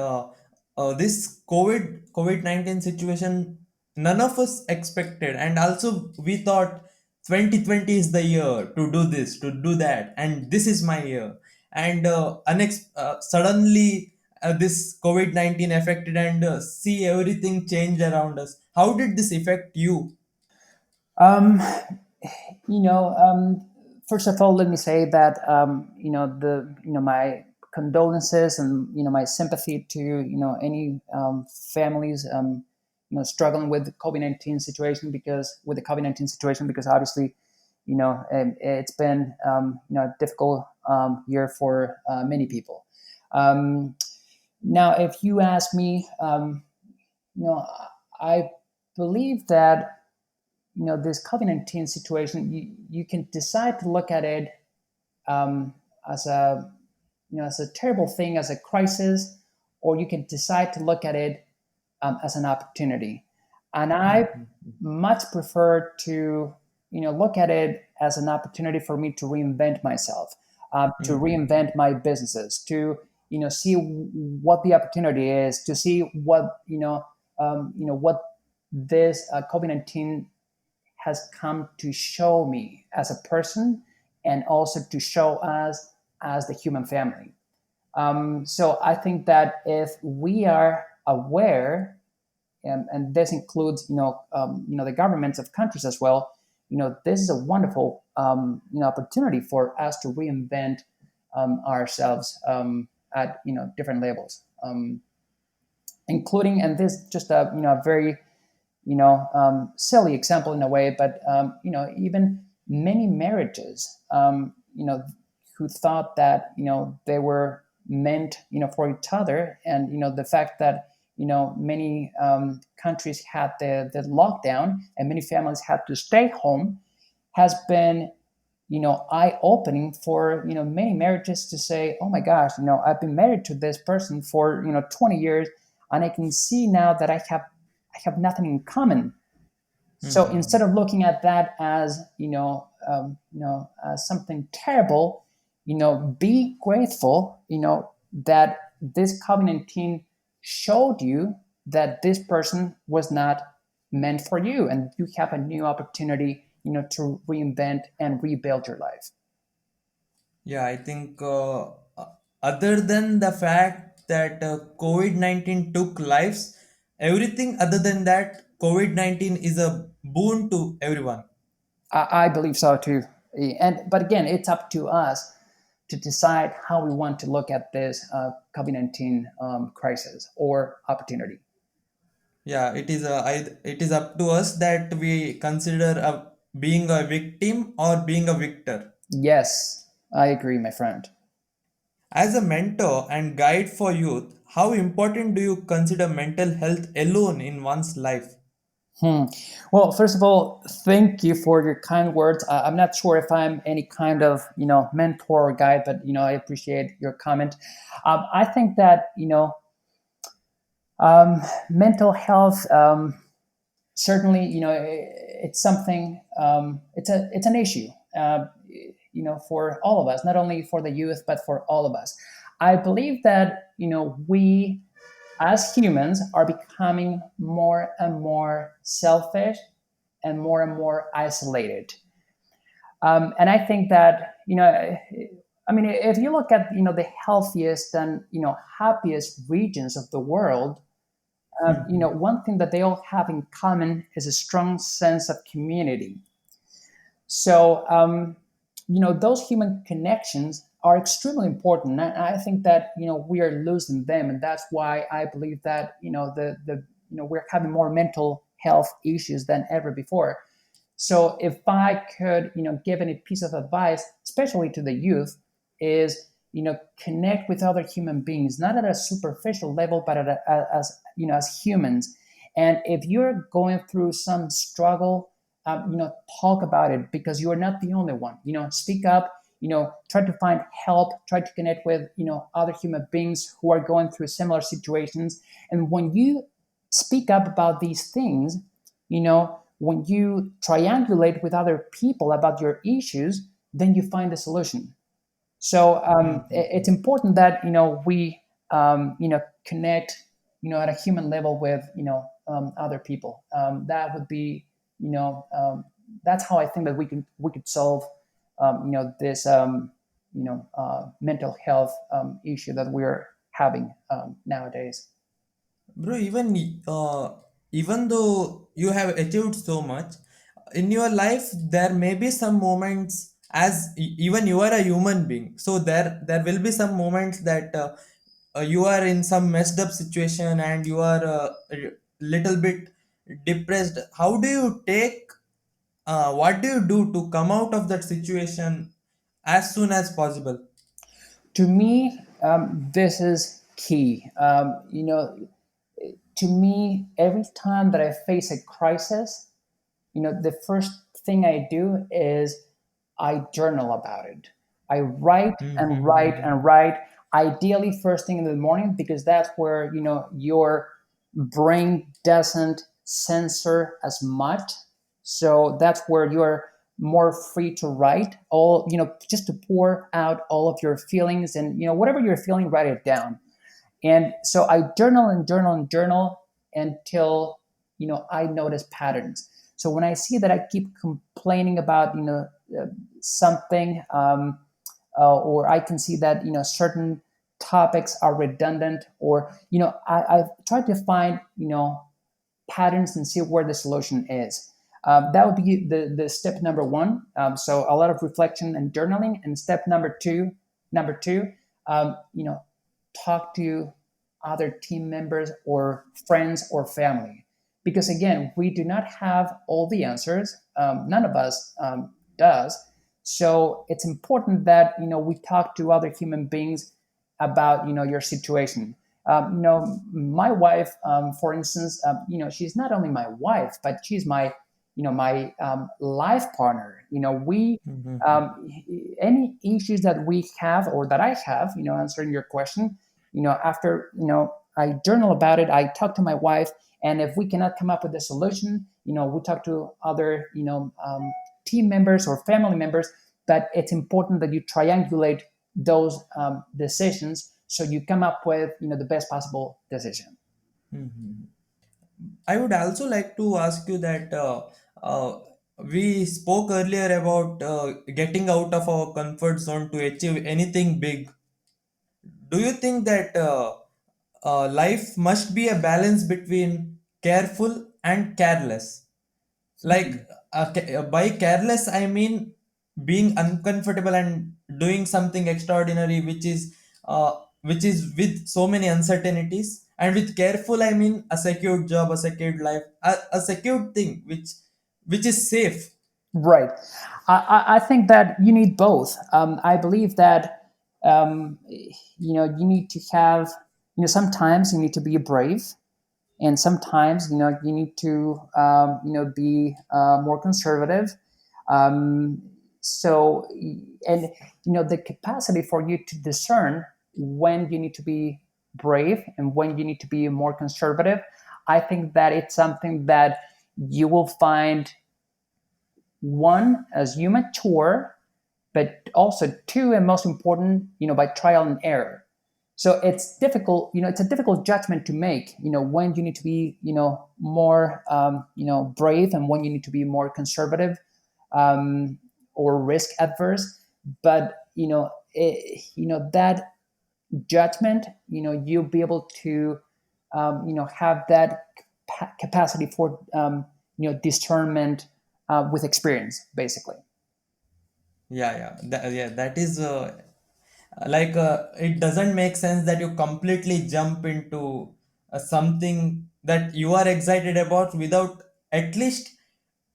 this COVID-19 situation, none of us expected, and also we thought 2020 is the year to do this, to do that, and this is my year. And suddenly this COVID-19 affected, and see everything changed around us. How did this affect you? Um, you know, First of all, let me say that my condolences and my sympathy to any families struggling with the COVID-19 situation, because obviously it's been a difficult year for many people. Um, Now, if you ask me, you know, I believe that. this COVID-19 situation, you can decide to look at it um, as a as a terrible thing, as a crisis, or you can decide to look at it as an opportunity. And I much prefer to look at it as an opportunity for me to reinvent myself, to reinvent my businesses, to see what the opportunity is, to see what what this COVID-19 has come to show me as a person, and also to show us as the human family. So I think that if we are aware, and this includes the governments of countries as well, this is a wonderful opportunity for us to reinvent ourselves at different levels, including, and this just a very silly example in a way, but even many marriages, who thought that they were meant for each other, and the fact that many countries had the lockdown and many families had to stay home, has been eye opening for many marriages to say, oh my gosh, I've been married to this person for 20 years, and I can see now that I have nothing in common. So instead of looking at that as as something terrible, be grateful, that this COVID-19 showed you that this person was not meant for you, and you have a new opportunity, to reinvent and rebuild your life. Yeah, I think other than the fact that COVID-19 took lives, everything other than that, COVID-19 is a boon to everyone. I believe so too. And but again, it's up to us to decide how we want to look at this COVID-19 crisis or opportunity. Yeah, it is up to us that we consider being a victim or being a victor. Yes, I agree, my friend. As a mentor and guide for youth, how important do you consider mental health alone in one's life? Hmm. Well, first of all, thank you for your kind words. I'm not sure if I'm any kind of mentor or guide, but I appreciate your comment. I think that mental health, certainly it's something, it's an issue, for all of us, not only for the youth but for all of us. I believe that we as humans are becoming more and more selfish and more isolated. And I think that I mean, if you look at the healthiest and happiest regions of the world, one thing that they all have in common is a strong sense of community. So, those human connections are extremely important. And I think that we are losing them, and that's why I believe that we're having more mental health issues than ever before. So, if I could give any piece of advice, especially to the youth, is connect with other human beings, not at a superficial level, but as as humans. And if you're going through some struggle, talk about it, because you are not the only one. Speak up. Try to find help. Try to connect with other human beings who are going through similar situations. And when you speak up about these things, when you triangulate with other people about your issues, then you find a solution. So it's important that we connect at a human level with other people. That would be that's how I think that we could solve this mental health issue that we're having nowadays. Bro, even though you have achieved so much in your life, there may be some moments, as even you are a human being, so there will be some moments that you are in some messed up situation and you are a little bit depressed. How do you take what do you do to come out of that situation as soon as possible? To me, this is key. To me, every time that I face a crisis, the first thing I do is I journal about it. I write and write Mm-hmm. and write, ideally first thing in the morning, because that's where, your brain doesn't censor as much. So that's where you're more free to write all, just to pour out all of your feelings, and, whatever you're feeling, write it down. And so I journal and journal and journal until, I notice patterns. So when I see that I keep complaining about, something, or I can see that, certain topics are redundant, or, I've tried to find, patterns and see where the solution is. That would be the step number one. So a lot of reflection and journaling. And step number two, talk to other team members or friends or family, because again, we do not have all the answers. None of us does. So it's important that, we talk to other human beings about, your situation. My wife, for instance, she's not only my wife, but she's my, my life partner. We Mm-hmm. any issues that we have or that I have, answering your question, after, I journal about it, I talk to my wife, and if we cannot come up with a solution, we talk to other, team members or family members. But it's important that you triangulate those decisions, so you come up with, the best possible decision. Mm-hmm. I would also like to ask you that we spoke earlier about getting out of our comfort zone to achieve anything big. Do you think that life must be a balance between careful and careless? Like by careless, I mean being uncomfortable and doing something extraordinary, which is with so many uncertainties. And with careful, I mean a secured job, a secured life, a secured thing which is safe. Right. I think that you need both. I believe that, you need to have, sometimes you need to be brave, and sometimes, you need to, be more conservative. Um, so, and, the capacity for you to discern when you need to be brave and when you need to be more conservative, I think that it's something that you will find, one, as you mature, but also two, and most important, by trial and error. So it's difficult, it's a difficult judgment to make, when you need to be, more, brave, and when you need to be more conservative, or risk adverse. But, that judgment, you'll be able to, have that capacity for, discernment, with experience, basically. That is like it doesn't make sense that you completely jump into something that you are excited about without at least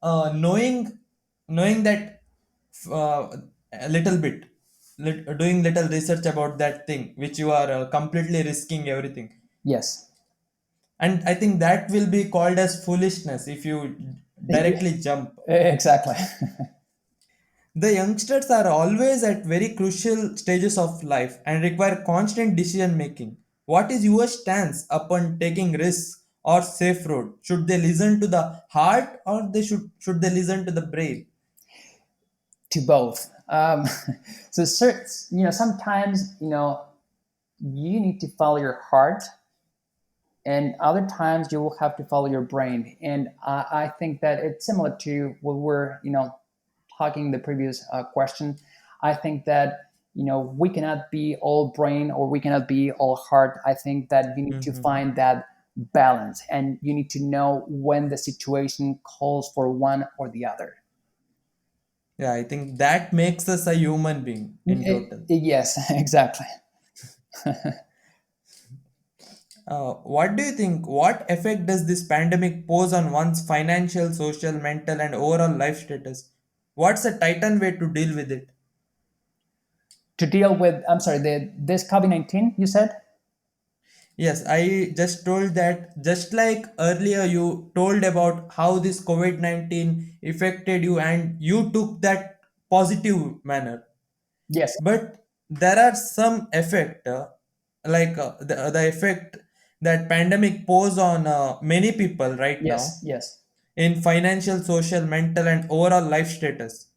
knowing that a little bit, doing little research about that thing which you are completely risking everything. Yes. And I think that will be called as foolishness if you directly jump. Exactly. The youngsters are always at very crucial stages of life and require constant decision making. What is your stance upon taking risks or safe road? Should they listen to the heart, or should they listen to the brain? To both. So, sometimes, you need to follow your heart, and other times you will have to follow your brain. And I think that it's similar to what we're, talking the previous question. I think that, we cannot be all brain or we cannot be all heart. I think that you need to Mhm. find that balance, and you need to know when the situation calls for one or the other. Yeah, I think that makes us a human being in total. Yes, exactly. What do you think? What effect does this pandemic pose on one's financial, social, mental, and overall life status? What's a titan way to deal with it? To deal with, I'm sorry, this COVID-19, you said? Yes, I just told that just like earlier you told about how this COVID-19 affected you and you took that positive manner. Yes, But there are some effect the effect that pandemic pose on many people right yes, now yes. in financial, social, mental and overall life status.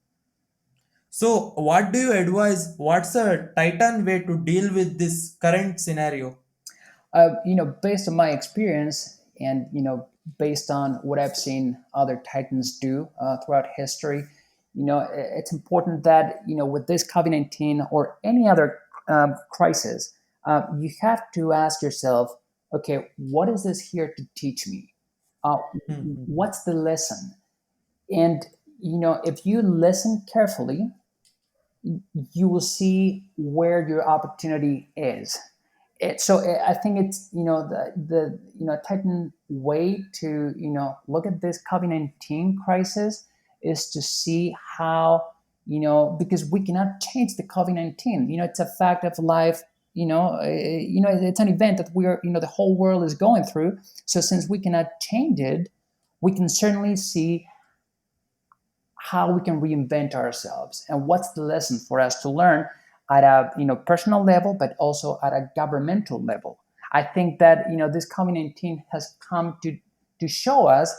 So what do you advise? What's a titan way to deal with this current scenario? Based on my experience and based on what I've seen other titans do throughout history, it's important that with this COVID-19 or any other crisis, you have to ask yourself, okay, what is this here to teach me? Uh, Hmm. what's the lesson? And if you listen carefully, you will see where your opportunity is. I think it's the Titan way to look at this COVID-19 crisis is to see how because we cannot change the COVID-19. It's a fact of life. It's an event that we're the whole world is going through. So since we cannot change it, we can certainly see how we can reinvent ourselves and what's the lesson for us to learn at a personal level but also at a governmental level. I think that this COVID-19 has come to show us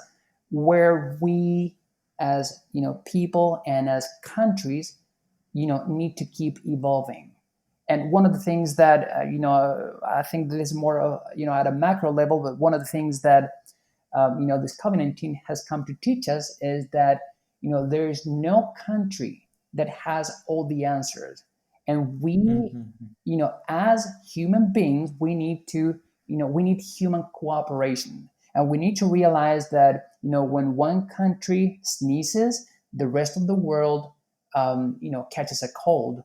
where we as people and as countries need to keep evolving. And one of the things that I think that is more at a macro level, but one of the things that this COVID-19 has come to teach us is that there is no country that has all the answers, and we Hmm. as human beings we need to we need human cooperation, and we need to realize that when one country sneezes, the rest of the world catches a cold.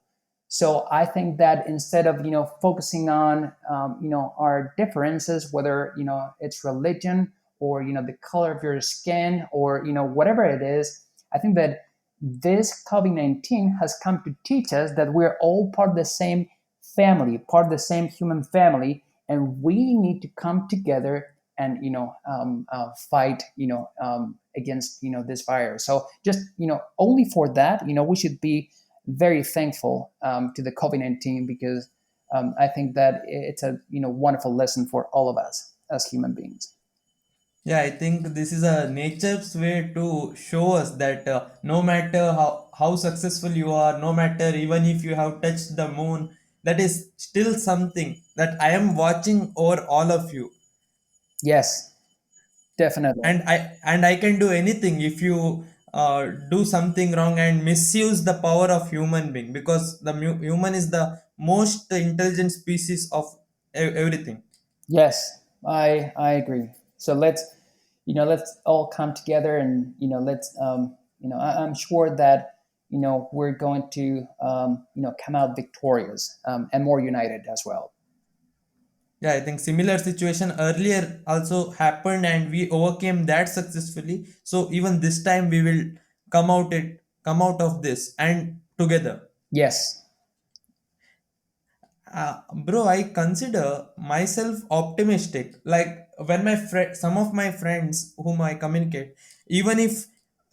So I think that instead of focusing on our differences, whether it's religion or the color of your skin or whatever it is, I think that this COVID-19 has come to teach us that we're all part of the same family, part of the same human family, and we need to come together and fight against this virus. So just only for that we should be very thankful to the COVID-19, because I think that it's a wonderful lesson for all of us as human beings. Yeah, I think this is a nature's way to show us that no matter how successful you are, no matter even if you have touched the moon, that is still something that I am watching over all of you. Yes, definitely. And I can do anything if you do something wrong and misuse the power of human being, because the human is the most intelligent species of everything. Yes, I agree. So let's all come together and let's I'm sure that we're going to come out victorious and more united as well. Yeah, I think similar situation earlier also happened and we overcame that successfully. So even this time we will come out of this and together. Yes. Bro, I consider myself optimistic. Like when some of my friends whom I communicate, even if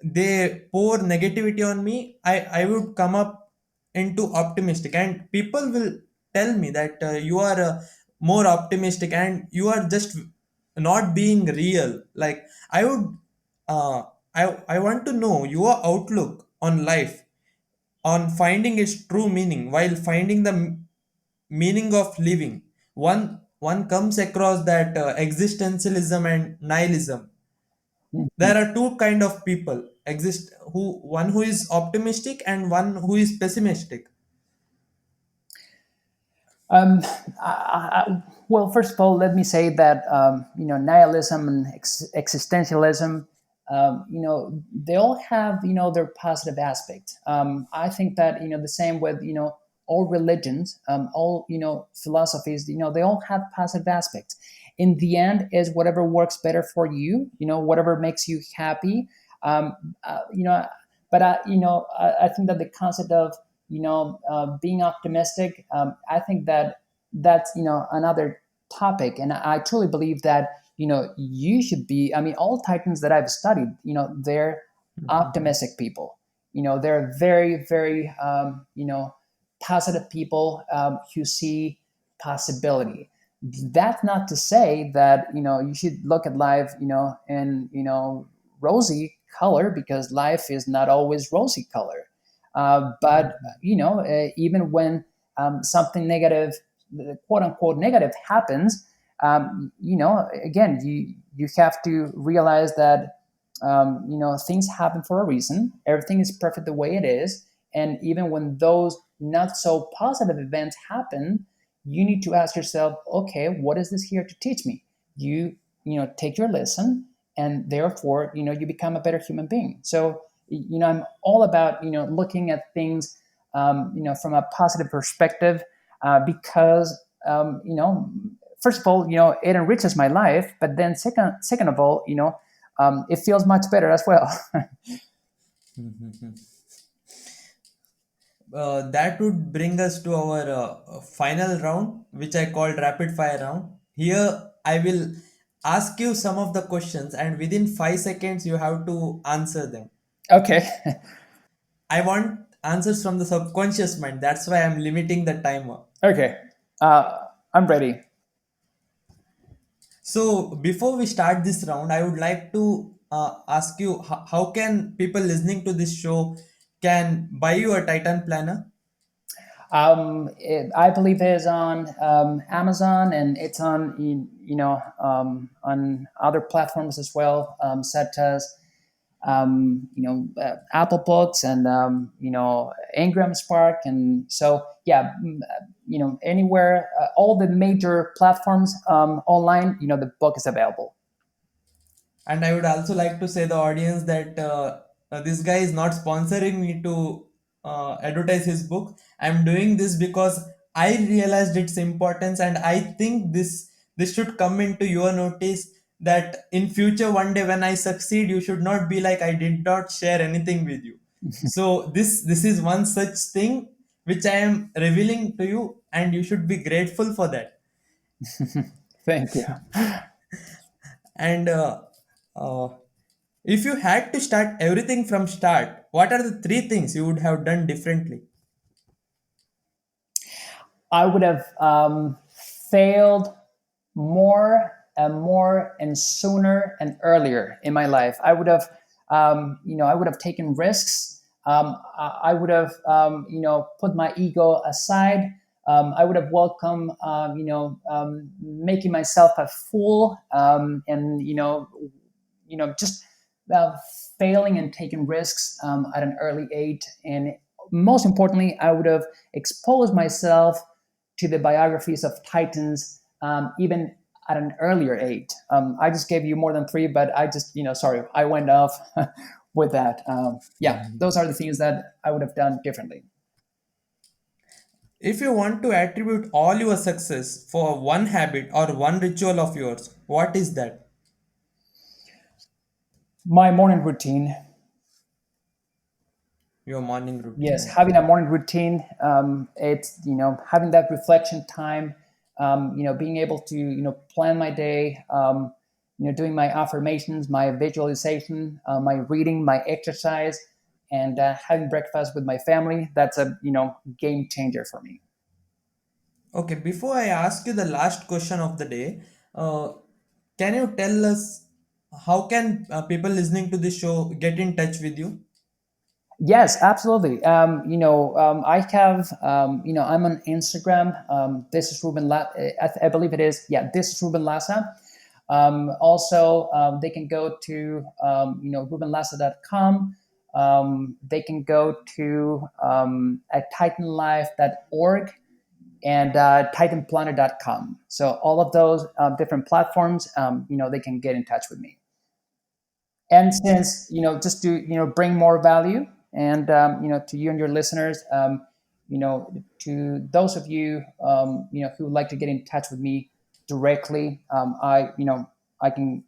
they pour negativity on me, I would come up into optimistic, and people will tell me that you are more optimistic and you are just not being real. Like I would, uh, I want to know your outlook on life, on finding its true meaning while finding the meaning of living. One comes across that existentialism and nihilism. Mhm. There are two kind of people exist, who one who is optimistic and one who is pessimistic. Um, well, first of all, let me say that nihilism and existentialism, they all have their positive aspects. I think that the same with all religions, all philosophies, they all have positive aspects. In the end, is whatever works better for you, whatever makes you happy. Um, uh, you know, but I think that the concept of being optimistic. I think that that's another. topic, and I truly believe that you should be. I mean, all Titans that I've studied, they're optimistic people. They're very, very positive people who see possibility. That's not to say that you should look at life in rosy color, because life is not always rosy color. But even when something negative, quote unquote negative, happens, again, you have to realize that things happen for a reason. Everything is perfect the way it is, and even when those not so positive events happen, you need to ask yourself, okay, what is this here to teach me? Take your lesson, and therefore you become a better human being. So I'm all about looking at things from a positive perspective, because first of all, it enriches my life, but then second of all, it feels much better as well. That would bring us to our final round, which I called rapid fire round. Here, I will ask you some of the questions, and within 5 seconds, you have to answer them. Okay. I want answers from the subconscious mind. That's why I'm limiting the timer. Okay. I'm ready. So, before we start this round, I would like to ask you how can people listening to this show can buy you a Titan planner? I believe it is on Amazon, and it's on on other platforms as well, such as Apple Books and Ingram Spark, and so yeah, anywhere, all the major platforms online, the book is available. And I would also like to say the audience that this guy is not sponsoring me to advertise his book. I'm doing this because I realized its importance, and I think this should come into your notice that in future one day when I succeed, you should not be like I did not share anything with you. So this is one such thing which I am revealing to you, and you should be grateful for that. Thank you. And uh, if you had to start everything from start, what are the three things you would have done differently? I would have failed more and more and sooner and earlier in my life. I would have, I would have taken risks. I would have, put my ego aside. I would have welcomed, making myself a fool, and just uh, failing and taking risks at an early age. And most importantly, I would have exposed myself to the biographies of Titans, even at an earlier age. I just gave you more than three, but I just, sorry, I went off with that. Yeah, those are the things that I would have done differently. If you want to attribute all your success for one habit or one ritual of yours, what is that? My morning routine. Your morning Yes, routine. having a morning routine. It's having that reflection time. Being able to plan my day. Doing my affirmations, my visualization, my reading, my exercise, and having breakfast with my family. That's a game changer for me. Okay, before I ask you the last question of the day, uh, can you tell us how can people listening to this show get in touch with you? Yes, absolutely. I have, I'm on Instagram. This is Ruben. I believe it is. Yeah, this is Ruben Lhasa. Also, they can go to rubenlhasa.com. They can go to at titanlife.org and titanplanner.com. So all of those different platforms, they can get in touch with me. And since just to bring more value, and to you and your listeners, to those of you who would like to get in touch with me directly, I can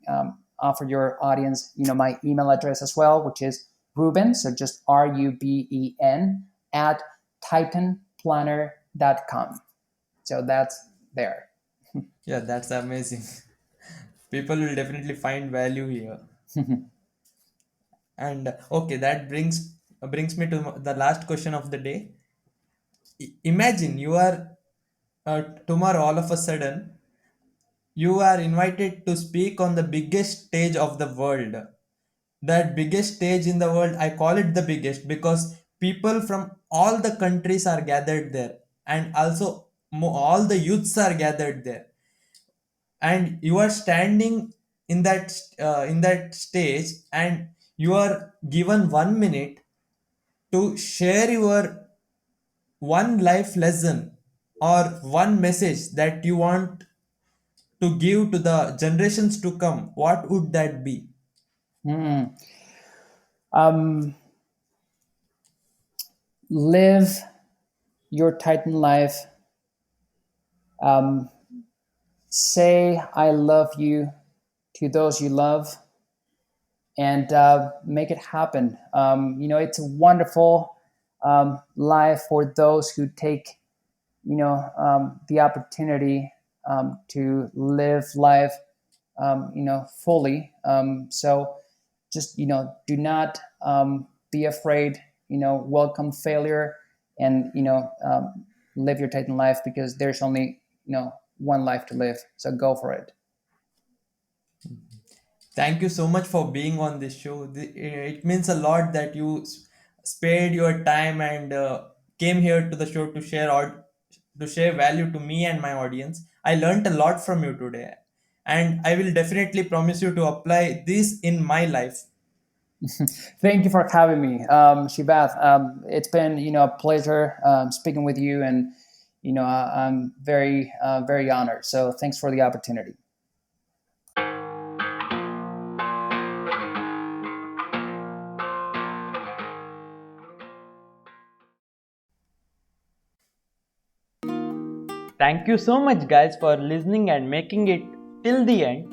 offer your audience my email address as well, which is Ruben, so just Ruben at titanplanner.com. So that's there. Yeah, that's amazing. People will definitely find value here. And okay, that brings me to the last question of the day. Imagine you are tomorrow all of a sudden you are invited to speak on the biggest stage of the world. That biggest stage in the world, I call it the biggest because people from all the countries are gathered there, and also all the youths are gathered there, and you are standing in that stage, and you are given 1 minute to share your one life lesson or one message that you want to give to the generations to come. What would that be? Hmm. Um, Live your Titan life. Um, say I love you to those you love, and make it happen. It's a wonderful life for those who take, the opportunity to live life, fully. So just, do not be afraid. Welcome failure, and live your Titan life, because there's only, one life to live. So go for it. Thank you so much for being on this show. It means a lot that you spared your time and came here to the show to share to share value to me and my audience. I learned a lot from you today, and I will definitely promise you to apply this in my life. Thank you for having me, Shivath. It's been, a pleasure speaking with you, and I'm very very honored. So thanks for the opportunity. Thank you so much, guys, for listening and making it till the end.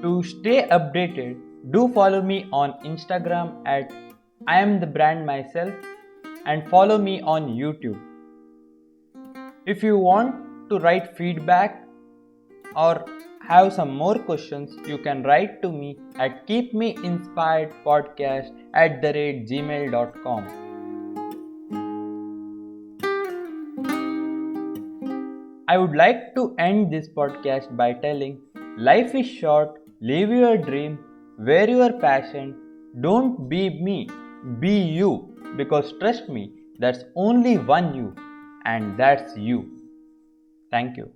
To stay updated, do follow me on Instagram at I am the brand myself, and follow me on YouTube. If you want to write feedback or have some more questions, you can write to me at keepmeinspiredpodcast@gmail.com. I would like to end this podcast by telling life is short, live your dream, wear your passion, don't be me, be you, because trust me, that's only one you, and that's you. Thank you.